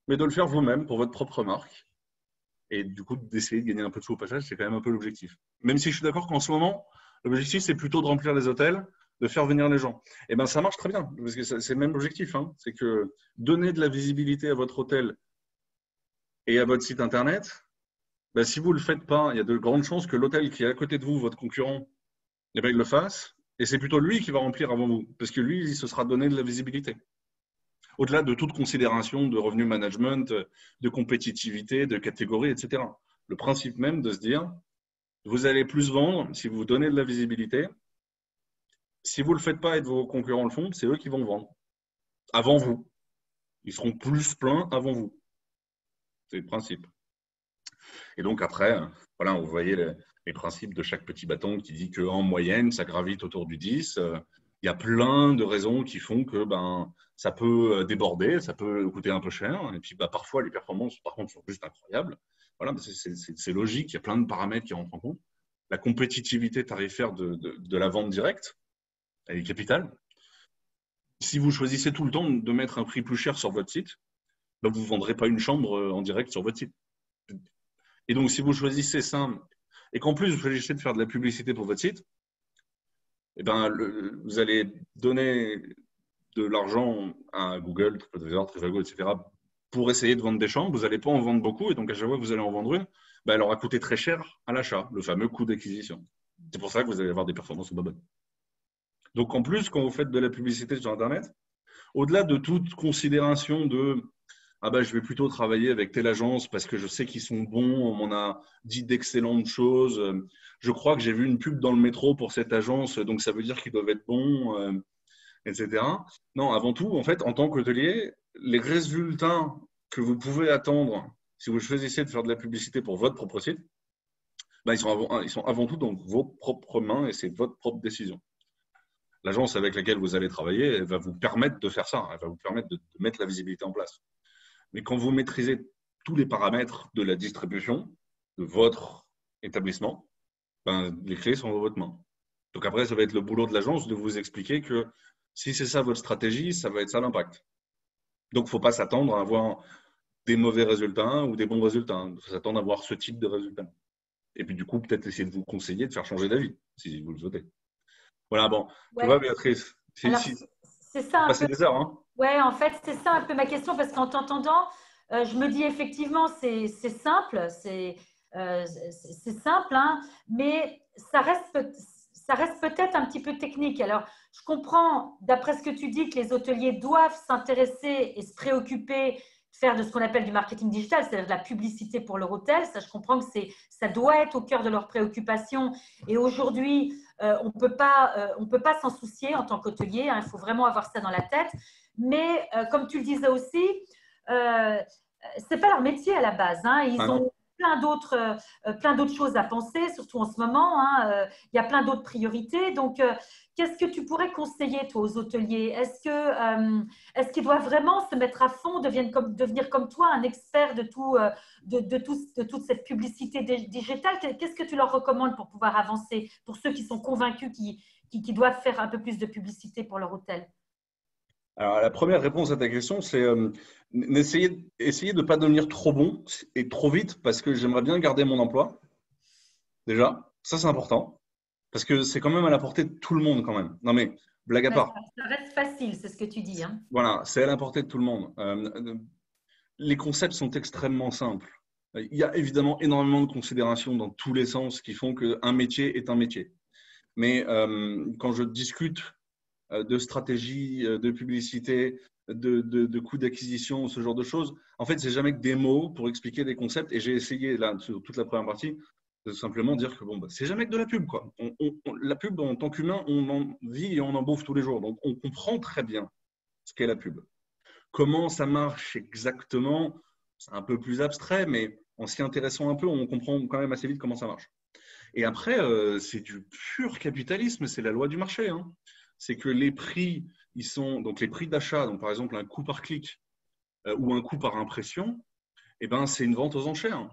mais de le faire vous-même pour votre propre marque. Et du coup, d'essayer de gagner un peu de sous au passage, c'est quand même un peu l'objectif. Même si je suis d'accord qu'en ce moment, l'objectif, c'est plutôt de remplir les hôtels, de faire venir les gens. Et bien, ça marche très bien, parce que c'est le même objectif. Hein. C'est que donner de la visibilité à votre hôtel et à votre site Internet, ben, si vous ne le faites pas, il y a de grandes chances que l'hôtel qui est à côté de vous, votre concurrent, eh ben, il le fasse. Et c'est plutôt lui qui va remplir avant vous, parce que lui, il se sera donné de la visibilité. Au-delà de toute considération de revenu management, de compétitivité, de catégorie, etc. Le principe même de se dire, vous allez plus vendre si vous donnez de la visibilité. Si vous ne le faites pas et que vos concurrents le font, c'est eux qui vont vendre. Avant vous. Ils seront plus pleins avant vous. C'est le principe. Et donc après, voilà, vous voyez les principes de chaque petit bâton qui dit qu'en moyenne, ça gravite autour du 10. Il y a plein de raisons qui font que ça peut déborder, ça peut coûter un peu cher. Et puis parfois, les performances, par contre, sont juste incroyables. Voilà, c'est logique, il y a plein de paramètres qui rentrent en compte. La compétitivité tarifaire de la vente directe, elle est capitale. Si vous choisissez tout le temps de mettre un prix plus cher sur votre site, vous ne vendrez pas une chambre en direct sur votre site. Et donc, si vous choisissez ça et qu'en plus vous choisissez de faire de la publicité pour votre site, eh ben, vous allez donner de l'argent à Google, TripAdvisor, Trivago, etc. pour essayer de vendre des chambres. Vous n'allez pas en vendre beaucoup et donc à chaque fois que vous allez en vendre une, elle aura coûté très cher à l'achat, le fameux coût d'acquisition. C'est pour ça que vous allez avoir des performances au bonnes. Donc en plus, quand vous faites de la publicité sur Internet, au-delà de toute considération de je vais plutôt travailler avec telle agence parce que je sais qu'ils sont bons, on m'en a dit d'excellentes choses. Je crois que j'ai vu une pub dans le métro pour cette agence, donc ça veut dire qu'ils doivent être bons, etc. Non, avant tout, en fait, en tant qu'hôtelier, les résultats que vous pouvez attendre si vous choisissez de faire de la publicité pour votre propre site, ils sont avant tout dans vos propres mains et c'est votre propre décision. L'agence avec laquelle vous allez travailler, elle va vous permettre de faire ça, elle va vous permettre de mettre la visibilité en place. Mais quand vous maîtrisez tous les paramètres de la distribution de votre établissement, les clés sont dans votre main. Donc après, ça va être le boulot de l'agence de vous expliquer que si c'est ça votre stratégie, ça va être ça l'impact. Donc, il ne faut pas s'attendre à avoir des mauvais résultats ou des bons résultats. Il faut s'attendre à avoir ce type de résultats. Et puis, du coup, peut-être essayer de vous conseiller de faire changer d'avis, si vous le souhaitez. Voilà, bon. Tu vois, Ouais. Béatrice, Alors, c'est ça on un peu. passait des heures, hein. Ouais, en fait, c'est ça un peu ma question parce qu'en t'entendant, Je me dis effectivement, c'est simple, c'est simple, hein, mais ça reste peut-être un petit peu technique. Alors, je comprends, d'après ce que tu dis, que les hôteliers doivent s'intéresser et se préoccuper de faire de ce qu'on appelle du marketing digital, c'est-à-dire de la publicité pour leur hôtel. Ça, je comprends que ça doit être au cœur de leurs préoccupations. Et aujourd'hui, on peut pas s'en soucier en tant qu'hôtelier. Hein, il faut vraiment avoir ça dans la tête. Mais comme tu le disais aussi, euh, c'est pas leur métier à la base. Hein. Ah Ils non. ont plein d'autres choses à penser, surtout en ce moment. Hein. Il y a plein d'autres priorités. Donc, qu'est-ce que tu pourrais conseiller, toi, aux hôteliers? Est-ce qu'ils doivent vraiment se mettre à fond, devenir comme toi un expert de toute cette publicité digitale? Qu'est-ce que tu leur recommandes pour pouvoir avancer, pour ceux qui sont convaincus qui doivent faire un peu plus de publicité pour leur hôtel? Alors, la première réponse à ta question, c'est essayer de ne pas devenir trop bon et trop vite parce que j'aimerais bien garder mon emploi, déjà. Ça, c'est important parce que c'est quand même à la portée de tout le monde, quand même. Non, mais blague à Ouais, part. ça reste facile, c'est ce que tu dis. Hein. Voilà, c'est à la portée de tout le monde. Les concepts sont extrêmement simples. Il y a évidemment énormément de considérations dans tous les sens qui font qu'un métier est un métier. Mais quand je discute de stratégie, de publicité, de coûts d'acquisition, ce genre de choses. En fait, c'est jamais que des mots pour expliquer des concepts. Et j'ai essayé, là, sur toute la première partie, de simplement dire que bon, bah, c'est jamais que de la pub, quoi. La pub, en tant qu'humain, on en vit et on en bouffe tous les jours. Donc, on comprend très bien ce qu'est la pub. Comment ça marche exactement, c'est un peu plus abstrait, mais en s'y intéressant un peu, on comprend quand même assez vite comment ça marche. Et après, c'est du pur capitalisme, c'est la loi du marché. Hein. C'est que les prix, ils sont donc les prix d'achat, donc par exemple un coût par clic ou un coût par impression, eh ben, c'est une vente aux enchères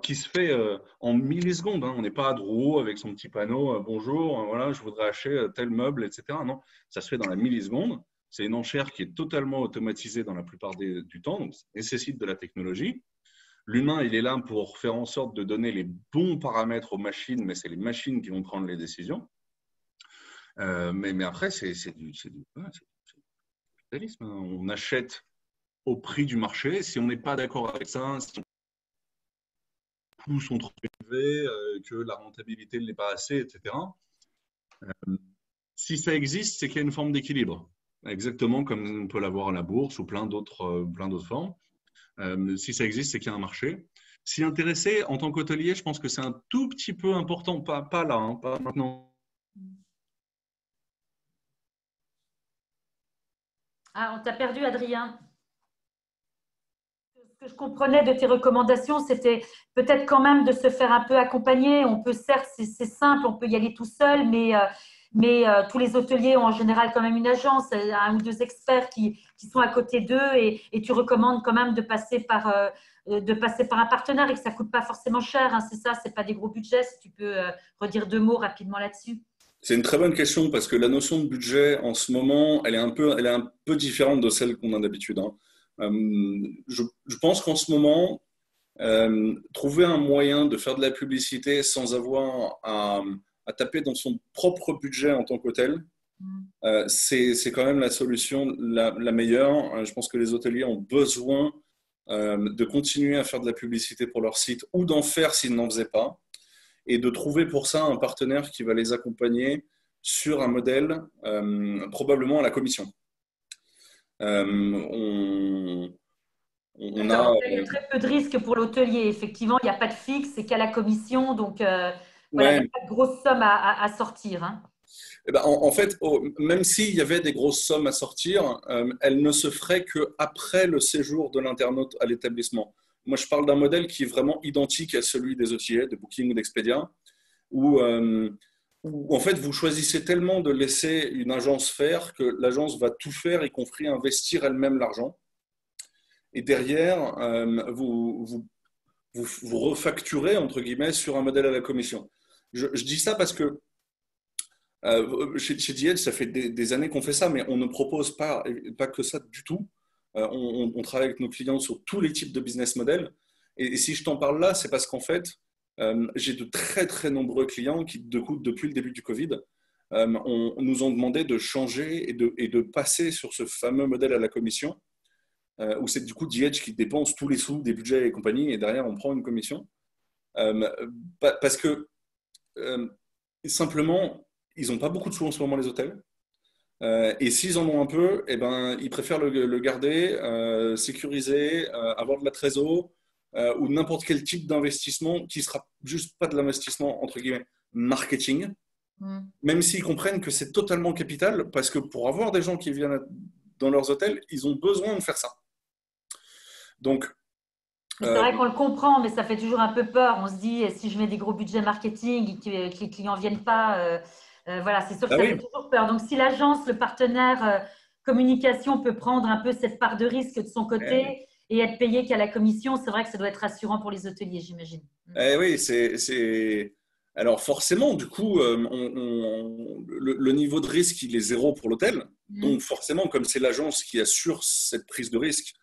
qui se fait en millisecondes. Hein. On n'est pas à Drouot avec son petit panneau bonjour, voilà, je voudrais acheter tel meuble, etc. Non, ça se fait dans la milliseconde. C'est une enchère qui est totalement automatisée dans la plupart du temps, donc ça nécessite de la technologie. L'humain, il est là pour faire en sorte de donner les bons paramètres aux machines, mais c'est les machines qui vont prendre les décisions. Mais après, c'est du capitalisme. Hein. On achète au prix du marché. Si on n'est pas d'accord avec ça, si les coûts sont trop élevés, que la rentabilité ne l'est pas assez, etc. Si ça existe, c'est qu'il y a une forme d'équilibre. Exactement comme on peut l'avoir à la bourse ou plein d'autres formes. Si ça existe, c'est qu'il y a un marché. S'y intéresser en tant qu'hôtelier, je pense que c'est un tout petit peu important, pas là, hein, pas maintenant. Ah, on t'a perdu, Adrien. Ce que je comprenais de tes recommandations, c'était peut-être quand même de se faire un peu accompagner. On peut, certes, c'est simple, on peut y aller tout seul, mais tous les hôteliers ont en général quand même une agence, un ou deux experts qui sont à côté d'eux et tu recommandes quand même de passer par un partenaire et que ça ne coûte pas forcément cher. Hein, c'est ça, ce n'est pas des gros budgets. Si tu peux redire deux mots rapidement là-dessus. C'est une très bonne question parce que la notion de budget en ce moment, elle est un peu différente de celle qu'on a d'habitude. Hein. Je pense qu'en ce moment, trouver un moyen de faire de la publicité sans avoir à taper dans son propre budget en tant qu'hôtel, c'est quand même la solution la meilleure. Je pense que les hôteliers ont besoin de continuer à faire de la publicité pour leur site ou d'en faire s'ils n'en faisaient pas et de trouver pour ça un partenaire qui va les accompagner sur un modèle probablement à la commission. On a D'accord. Il y a très peu de risques pour l'hôtelier. Effectivement, il n'y a pas de fixe, c'est qu'à la commission. Donc, voilà, il n'y ouais, a pas de grosse somme à sortir. Hein. eh ben, en fait, même s'il y avait des grosses sommes à sortir, elles ne se feraient qu'après le séjour de l'internaute à l'établissement. Moi, je parle d'un modèle qui est vraiment identique à celui des OTA, de Booking ou d'Expedia, où en fait, vous choisissez tellement de laisser une agence faire que l'agence va tout faire, y compris investir elle-même l'argent. Et derrière, vous refacturez, entre guillemets, sur un modèle à la commission. Je dis ça parce que chez Diet, ça fait des années qu'on fait ça, mais on ne propose pas que ça du tout. On travaille avec nos clients sur tous les types de business models. Et si je t'en parle là, c'est parce qu'en fait, j'ai de très très nombreux clients qui, depuis le début du Covid, nous ont demandé de changer et de passer sur ce fameux modèle à la commission. où c'est du coup The Edge qui dépense tous les sous des budgets et compagnie, et derrière, on prend une commission. Parce que simplement, ils n'ont pas beaucoup de sous en ce moment, les hôtels. Et s'ils en ont un peu, eh ben, ils préfèrent le garder, sécuriser, avoir de la trésor ou n'importe quel type d'investissement qui sera juste pas de l'investissement entre guillemets marketing, même s'ils comprennent que c'est totalement capital parce que pour avoir des gens qui viennent dans leurs hôtels, ils ont besoin de faire ça. Donc, mais c'est vrai qu'on le comprend, mais ça fait toujours un peu peur. On se dit, si je mets des gros budgets marketing et que les clients ne viennent pas, voilà, c'est sûr que ça fait toujours peur. Donc, si l'agence, le partenaire communication peut prendre un peu cette part de risque de son côté et être payé qu'à la commission, c'est vrai que ça doit être rassurant pour les hôteliers, j'imagine. Oui, alors forcément, du coup, le niveau de risque, il est zéro pour l'hôtel. Donc forcément, comme c'est l'agence qui assure cette prise de risque,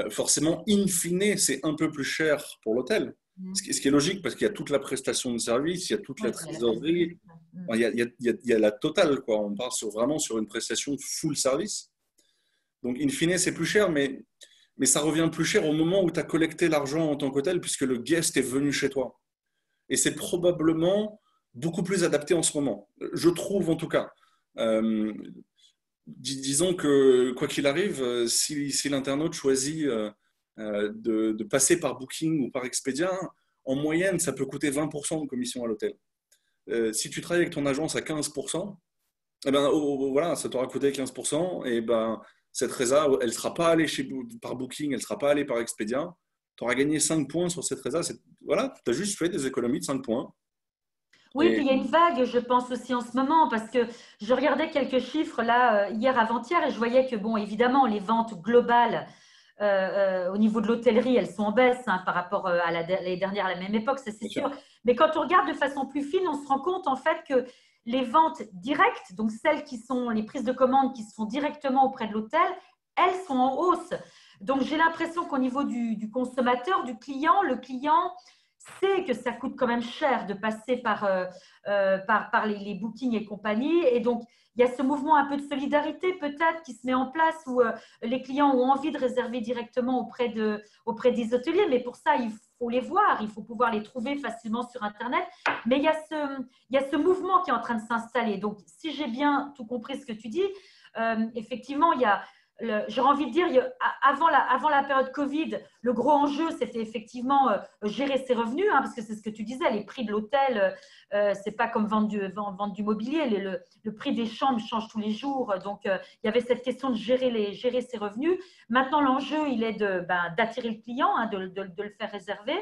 forcément, in fine, c'est un peu plus cher pour l'hôtel. Ce qui est logique parce qu'il y a toute la prestation de service, il y a toute la trésorerie, il y a la totale, quoi. On part vraiment sur une prestation full service. Donc, in fine, c'est plus cher, mais ça revient plus cher au moment où tu as collecté l'argent en tant qu'hôtel puisque le guest est venu chez toi. Et c'est probablement beaucoup plus adapté en ce moment. Je trouve en tout cas. Disons que, quoi qu'il arrive, si l'internaute choisit de passer par Booking ou par Expedia, en moyenne, ça peut coûter 20% de commission à l'hôtel. Si tu travailles avec ton agence à 15%, eh ben, voilà, ça t'aura coûté 15%, et ben, cette résa, elle ne sera pas allée par Booking, elle ne sera pas allée par Expedia. Tu auras gagné 5 points sur cette résa. Voilà, tu as juste fait des économies de 5 points. Oui, puis il y a une vague, je pense aussi en ce moment, parce que je regardais quelques chiffres là hier avant-hier et je voyais que, bon, évidemment, les ventes globales au niveau de l'hôtellerie, elles sont en baisse par rapport à l'année dernière à la même époque, ça c'est sûr. Mais quand on regarde de façon plus fine, on se rend compte en fait que les ventes directes, donc celles qui sont les prises de commandes qui se font directement auprès de l'hôtel, elles sont en hausse. Donc j'ai l'impression qu'au niveau du consommateur, du client, le client sait que ça coûte quand même cher de passer par les bookings et compagnie. Et donc, il y a ce mouvement un peu de solidarité peut-être qui se met en place où les clients ont envie de réserver directement auprès des hôteliers. Mais pour ça, il faut les voir, il faut pouvoir les trouver facilement sur Internet. Mais il y a ce mouvement qui est en train de s'installer. Donc, si j'ai bien tout compris ce que tu dis, effectivement, il y a j'aurais envie de dire, avant la période Covid, le gros enjeu, c'était effectivement gérer ses revenus, parce que c'est ce que tu disais, les prix de l'hôtel, c'est pas comme vendre du mobilier, le prix des chambres change tous les jours, donc il y avait cette question de gérer ses revenus. Maintenant, l'enjeu, il est d'attirer le client, de le faire réserver.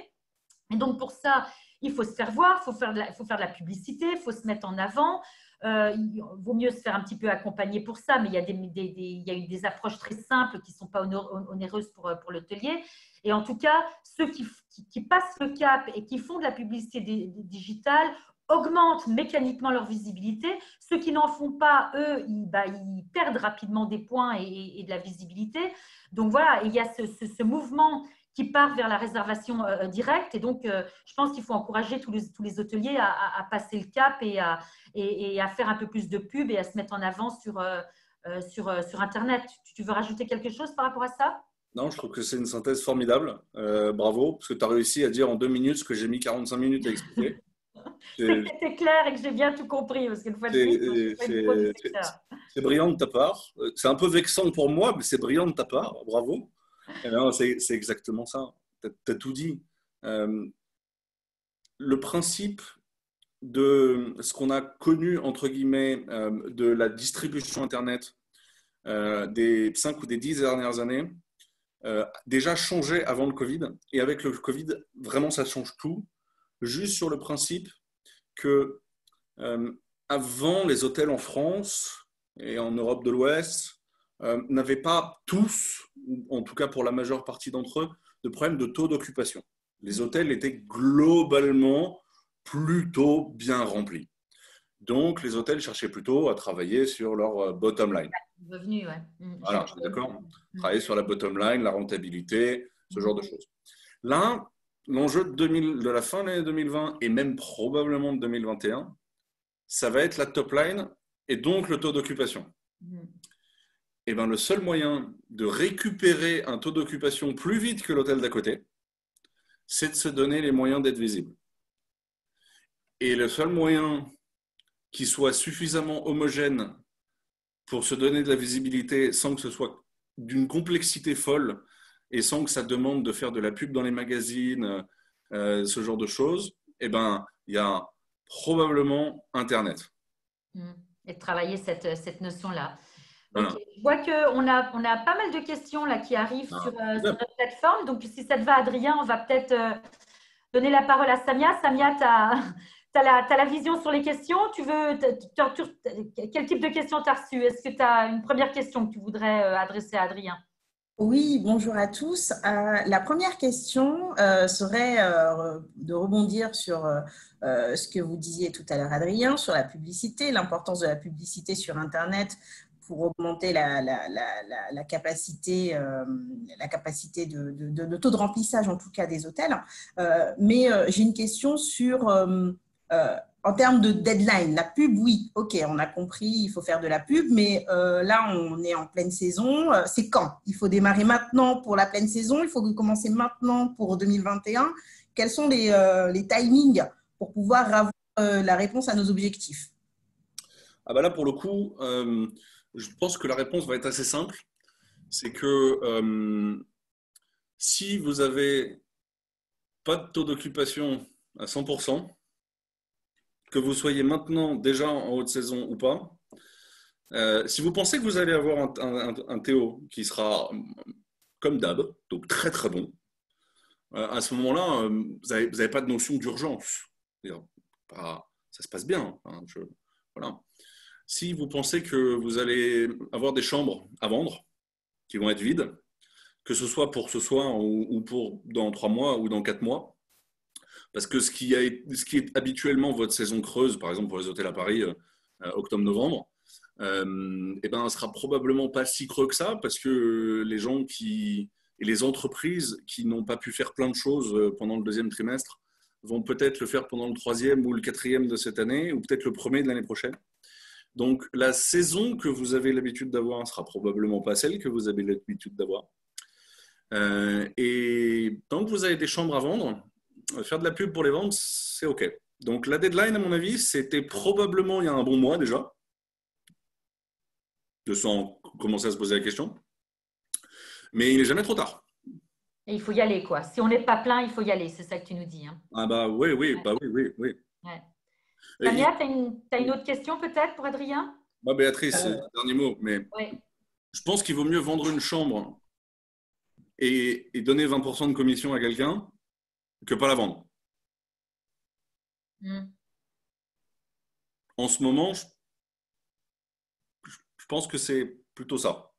Et donc, pour ça, il faut se faire voir, il faut faire de la publicité, il faut se mettre en avant. Il vaut mieux se faire un petit peu accompagner pour ça, mais il y a des approches très simples qui ne sont pas onéreuses pour l'hôtelier. Et en tout cas, ceux qui passent le cap et qui font de la publicité digitale augmentent mécaniquement leur visibilité. Ceux qui n'en font pas, eux, ils perdent rapidement des points et de la visibilité. Donc voilà, il y a ce mouvement qui part vers la réservation directe. Et donc, je pense qu'il faut encourager tous les hôteliers à passer le cap et à faire un peu plus de pub et à se mettre en avant sur Internet. Tu veux rajouter quelque chose par rapport à ça? Non, je trouve que c'est une synthèse formidable. Bravo, parce que tu as réussi à dire en 2 minutes ce que j'ai mis 45 minutes à expliquer. C'est que c'était clair et que j'ai bien tout compris, parce qu'une fois de plus, je suis pas une pro du secteur. C'est brillant de ta part. C'est un peu vexant pour moi, mais c'est brillant de ta part. Bravo. C'est exactement ça. Tu as tout dit. Le principe de ce qu'on a connu, entre guillemets, de la distribution Internet des 5 ou des 10 dernières années, déjà changé avant le Covid. Et avec le Covid, vraiment, ça change tout. Juste sur le principe que avant, les hôtels en France et en Europe de l'Ouest n'avaient pas tous, en tout cas pour la majeure partie d'entre eux, de problème de taux d'occupation. Les hôtels étaient globalement plutôt bien remplis. Donc, les hôtels cherchaient plutôt à travailler sur leur bottom line. Revenu, ouais. Voilà, d'accord. Travailler sur la bottom line, la rentabilité, ce genre de choses. Là, l'enjeu de la fin de l'année 2020 et même probablement de 2021, ça va être la top line et donc le taux d'occupation. eh ben, le seul moyen de récupérer un taux d'occupation plus vite que l'hôtel d'à côté, c'est de se donner les moyens d'être visible. Et le seul moyen qui soit suffisamment homogène pour se donner de la visibilité sans que ce soit d'une complexité folle et sans que ça demande de faire de la pub dans les magazines, ce genre de choses, eh ben, il y a probablement Internet. Et de travailler cette notion-là. Voilà. Okay. Je vois qu'on a pas mal de questions là, qui arrivent sur notre plateforme. Donc, si ça te va, Adrien, on va peut-être donner la parole à Samia. Samia, tu as la vision sur les questions. Quel type de questions tu as reçu? Est-ce que tu as une première question que tu voudrais adresser à Adrien? Oui, bonjour à tous. La première question serait de rebondir sur ce que vous disiez tout à l'heure, Adrien, sur la publicité, l'importance de la publicité sur Internet pour augmenter la capacité de taux de remplissage, en tout cas, des hôtels. Mais j'ai une question sur… en termes de deadline, la pub, oui, ok, on a compris, il faut faire de la pub, mais là, on est en pleine saison. C'est quand? Il faut démarrer maintenant pour la pleine saison? Il faut commencer maintenant pour 2021? Quels sont les timings pour pouvoir avoir la réponse à nos objectifs? Ah bah là, pour le coup, je pense que la réponse va être assez simple. C'est que si vous n'avez pas de taux d'occupation à 100%, que vous soyez maintenant déjà en haute saison ou pas, si vous pensez que vous allez avoir un Théo qui sera comme d'hab, donc très très bon, à ce moment-là, vous n'avez pas de notion d'urgence. Ça se passe bien. Hein, voilà. Si vous pensez que vous allez avoir des chambres à vendre qui vont être vides, que ce soit pour ce soir ou pour dans 3 mois ou dans 4 mois, parce que ce qui est habituellement votre saison creuse, par exemple pour les hôtels à Paris, octobre-novembre, eh ben, sera probablement pas si creux que ça, parce que les gens et les entreprises qui n'ont pas pu faire plein de choses pendant le deuxième trimestre vont peut-être le faire pendant le troisième ou le quatrième de cette année, ou peut-être le premier de l'année prochaine. Donc la saison que vous avez l'habitude d'avoir sera probablement pas celle que vous avez l'habitude d'avoir. Et tant que vous avez des chambres à vendre, faire de la pub pour les vendre, c'est OK. Donc la deadline, à mon avis, c'était probablement il y a un bon mois déjà, de sans commencer à se poser la question. Mais il n'est jamais trop tard. Et il faut y aller, quoi. Si on n'est pas plein, il faut y aller. C'est ça que tu nous dis. Hein. Ah bah oui. Ouais. Ouais. Samia, tu as une autre question peut-être pour Adrien? Bah, Béatrice, dernier mot. Mais ouais. Je pense qu'il vaut mieux vendre une chambre et donner 20% de commission à quelqu'un que pas la vendre. En ce moment, je pense que c'est plutôt ça.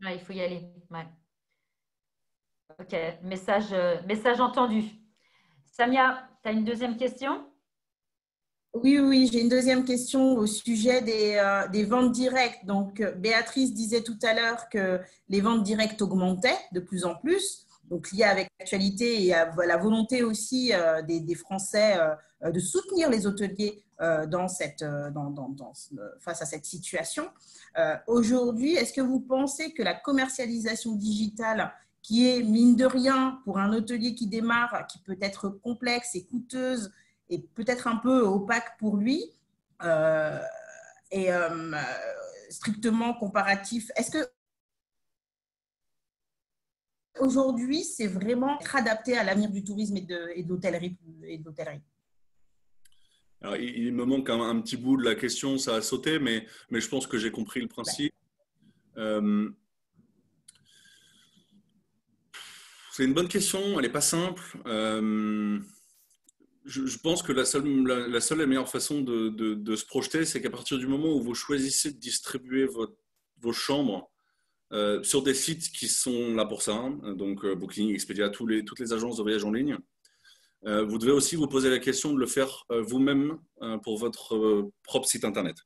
Ouais, il faut y aller. Ouais. Ok, message entendu. Samia, tu as une deuxième question? Oui, j'ai une deuxième question au sujet des ventes directes. Donc, Béatrice disait tout à l'heure que les ventes directes augmentaient de plus en plus, donc lié avec l'actualité et à la volonté aussi des Français de soutenir les hôteliers face à cette situation. Aujourd'hui, est-ce que vous pensez que la commercialisation digitale, qui est, mine de rien, pour un hôtelier qui démarre, qui peut être complexe et coûteuse, et peut-être un peu opaque pour lui, et strictement comparatif. Est-ce que aujourd'hui, c'est vraiment être adapté à l'avenir du tourisme et de l'hôtellerie? Alors, il me manque un petit bout de la question, ça a sauté, mais je pense que j'ai compris le principe. C'est une bonne question, elle n'est pas simple. Je pense que la seule et meilleure façon de se projeter, c'est qu'à partir du moment où vous choisissez de distribuer vos chambres sur des sites qui sont là pour ça, hein, donc Booking, Expedia, toutes les agences de voyage en ligne, vous devez aussi vous poser la question de le faire vous-même pour votre propre site internet.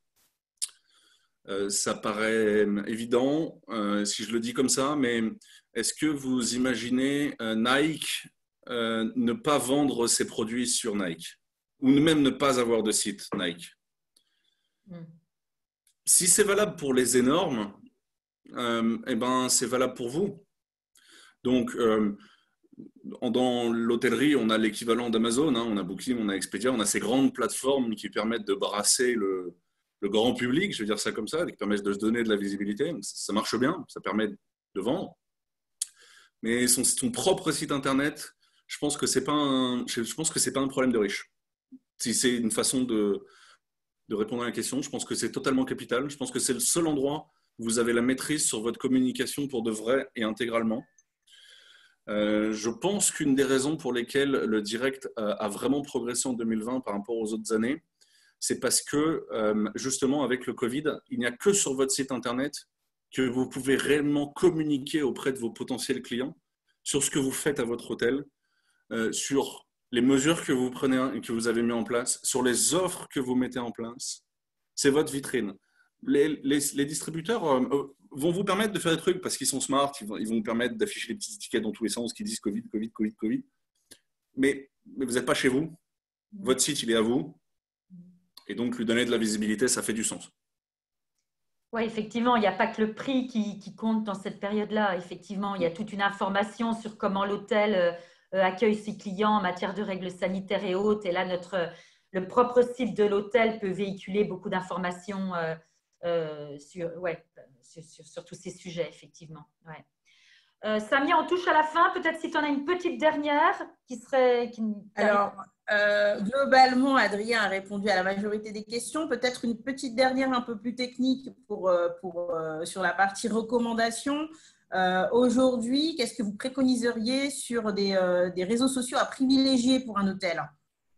Ça paraît évident si je le dis comme ça, mais est-ce que vous imaginez Nike ne pas vendre ses produits sur Nike ou même ne pas avoir de site Nike? Si c'est valable pour les énormes, eh ben, c'est valable pour vous. Donc, dans l'hôtellerie, on a l'équivalent d'Amazon, hein, on a Booking, on a Expedia, on a ces grandes plateformes qui permettent de brasser le grand public, je vais dire ça comme ça, qui permettent de se donner de la visibilité. Ça marche bien, ça permet de vendre. Mais son propre site internet, je pense que c'est pas un problème de riche. Si c'est une façon de répondre à la question, je pense que c'est totalement capital. Je pense que c'est le seul endroit où vous avez la maîtrise sur votre communication pour de vrai et intégralement. Je pense qu'une des raisons pour lesquelles le direct a vraiment progressé en 2020 par rapport aux autres années, c'est parce que justement avec le Covid, il n'y a que sur votre site internet que vous pouvez réellement communiquer auprès de vos potentiels clients sur ce que vous faites à votre hôtel, sur les mesures que vous prenez et que vous avez mis en place, sur les offres que vous mettez en place. C'est votre vitrine. Les distributeurs vont vous permettre de faire des trucs parce qu'ils sont smart, ils vont vous permettre d'afficher des petites étiquettes dans tous les sens qui disent Covid, Covid, Covid, Covid. Mais vous n'êtes pas chez vous. Votre site, il est à vous. Et donc, lui donner de la visibilité, ça fait du sens. Oui, effectivement, il n'y a pas que le prix qui compte dans cette période-là. Effectivement, il y a toute une information sur comment l'hôtel accueille ses clients en matière de règles sanitaires et autres. Et là, le propre site de l'hôtel peut véhiculer beaucoup d'informations sur tous ces sujets, effectivement. Ouais. Samia, on touche à la fin. Peut-être si tu en as une petite dernière qui serait… Alors, globalement, Adrien a répondu à la majorité des questions. Peut-être une petite dernière un peu plus technique sur la partie recommandation. Aujourd'hui, qu'est-ce que vous préconiseriez sur des réseaux sociaux à privilégier pour un hôtel?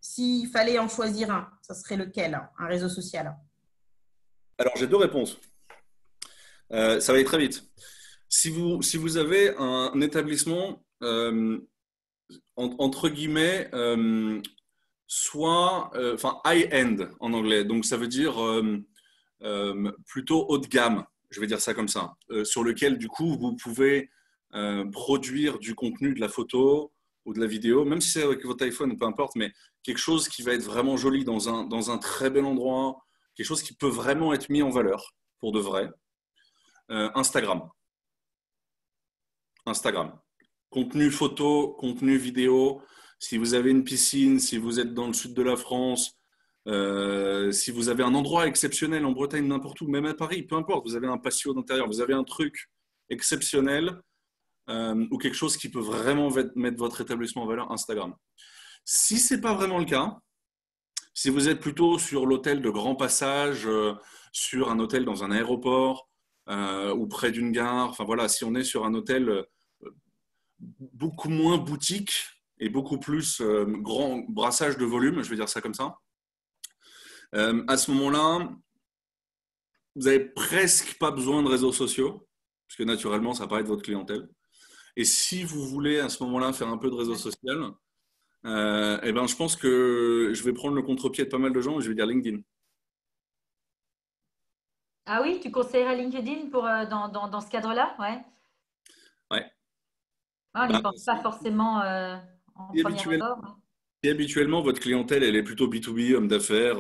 S'il fallait en choisir un, ça serait lequel, un réseau social? Alors, j'ai deux réponses. Ça va aller très vite. Si vous avez un établissement, entre guillemets, high-end en anglais, donc ça veut dire plutôt haut de gamme, je vais dire ça comme ça, sur lequel du coup vous pouvez produire du contenu, de la photo ou de la vidéo, même si c'est avec votre iPhone, peu importe, mais quelque chose qui va être vraiment joli dans un très bel endroit, quelque chose qui peut vraiment être mis en valeur pour de vrai. Instagram. Contenu photo, contenu vidéo. Si vous avez une piscine, si vous êtes dans le sud de la France, si vous avez un endroit exceptionnel en Bretagne, n'importe où, même à Paris, peu importe, vous avez un patio d'intérieur, vous avez un truc exceptionnel ou quelque chose qui peut vraiment mettre votre établissement en valeur, Instagram. Si ce n'est pas vraiment le cas, si vous êtes plutôt sur l'hôtel de grand passage, sur un hôtel dans un aéroport ou près d'une gare, enfin voilà, si on est sur un hôtel beaucoup moins boutique et beaucoup plus grand brassage de volume, je vais dire ça comme ça, à ce moment-là, vous n'avez presque pas besoin de réseaux sociaux, parce que naturellement, ça va être votre clientèle. Et si vous voulez à ce moment-là faire un peu de réseau social, eh ben, je pense que je vais prendre le contre-pied de pas mal de gens et je vais dire LinkedIn. Ah oui, tu conseillerais LinkedIn dans ce cadre-là? Ouais. Ouais. On n'y pense pas forcément en premier abord. Si habituellement votre clientèle elle est plutôt B2B, homme d'affaires,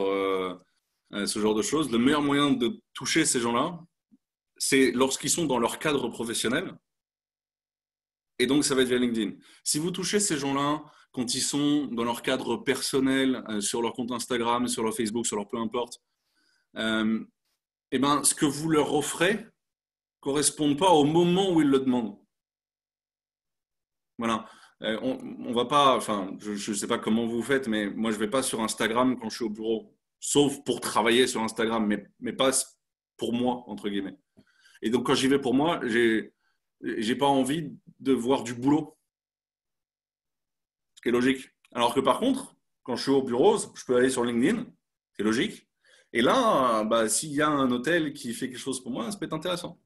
ce genre de choses, le meilleur moyen de toucher ces gens-là, c'est lorsqu'ils sont dans leur cadre professionnel. Et donc, ça va être via LinkedIn. Si vous touchez ces gens-là quand ils sont dans leur cadre personnel, sur leur compte Instagram, sur leur Facebook, sur leur peu importe, eh ben, ce que vous leur offrez ne correspond pas au moment où ils le demandent. Voilà. On va pas, enfin, je ne sais pas comment vous faites, mais moi, je ne vais pas sur Instagram quand je suis au bureau, sauf pour travailler sur Instagram, mais pas pour moi, entre guillemets. Et donc, quand j'y vais pour moi, j'ai pas envie de voir du boulot. Ce qui est logique. Alors que par contre, quand je suis au bureau, je peux aller sur LinkedIn, c'est logique. Et là, bah, s'il y a un hôtel qui fait quelque chose pour moi, ça peut être intéressant.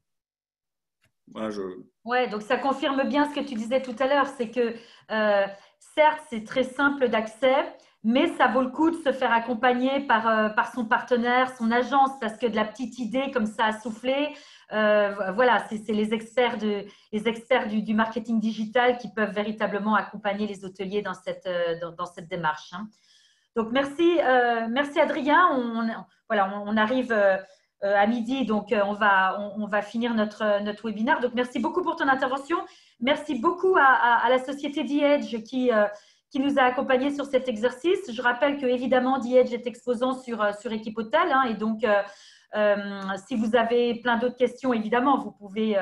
Voilà, Ouais, donc ça confirme bien ce que tu disais tout à l'heure, c'est que certes, c'est très simple d'accès, mais ça vaut le coup de se faire accompagner par son partenaire, son agence, parce que de la petite idée comme ça à souffler, voilà, c'est les experts du marketing digital qui peuvent véritablement accompagner les hôteliers dans cette démarche. Hein. Donc, merci Adrien. On arrive à midi. Donc, on va finir notre webinaire. Donc, merci beaucoup pour ton intervention. Merci beaucoup à la société The-Edge qui nous a accompagnés sur cet exercice. Je rappelle que, évidemment, The-Edge est exposant sur Équipe-Hôtel. Et donc, si vous avez plein d'autres questions, évidemment, vous pouvez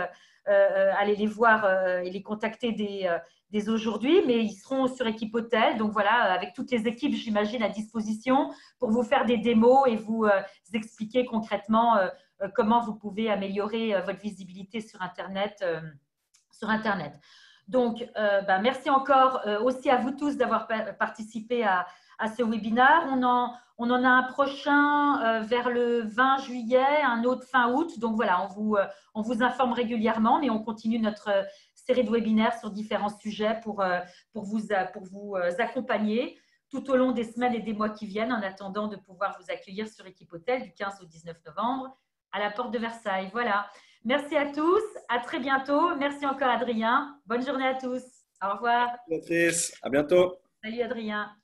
aller les voir et les contacter dès aujourd'hui, mais ils seront sur Équipe-Hôtel. Donc voilà, avec toutes les équipes, j'imagine, à disposition pour vous faire des démos et vous expliquer concrètement comment vous pouvez améliorer votre visibilité sur Internet. Donc, merci encore aussi à vous tous d'avoir participé à ce webinaire. On en a un prochain vers le 20 juillet, un autre fin août. Donc voilà, on vous informe régulièrement, mais on continue notre série de webinaires sur différents sujets pour vous accompagner tout au long des semaines et des mois qui viennent, en attendant de pouvoir vous accueillir sur Équipe-Hôtel du 15 au 19 novembre à la porte de Versailles. Voilà. Merci à tous. À très bientôt. Merci encore, Adrien. Bonne journée à tous. Au revoir. Béatrice, à bientôt. Salut, Adrien.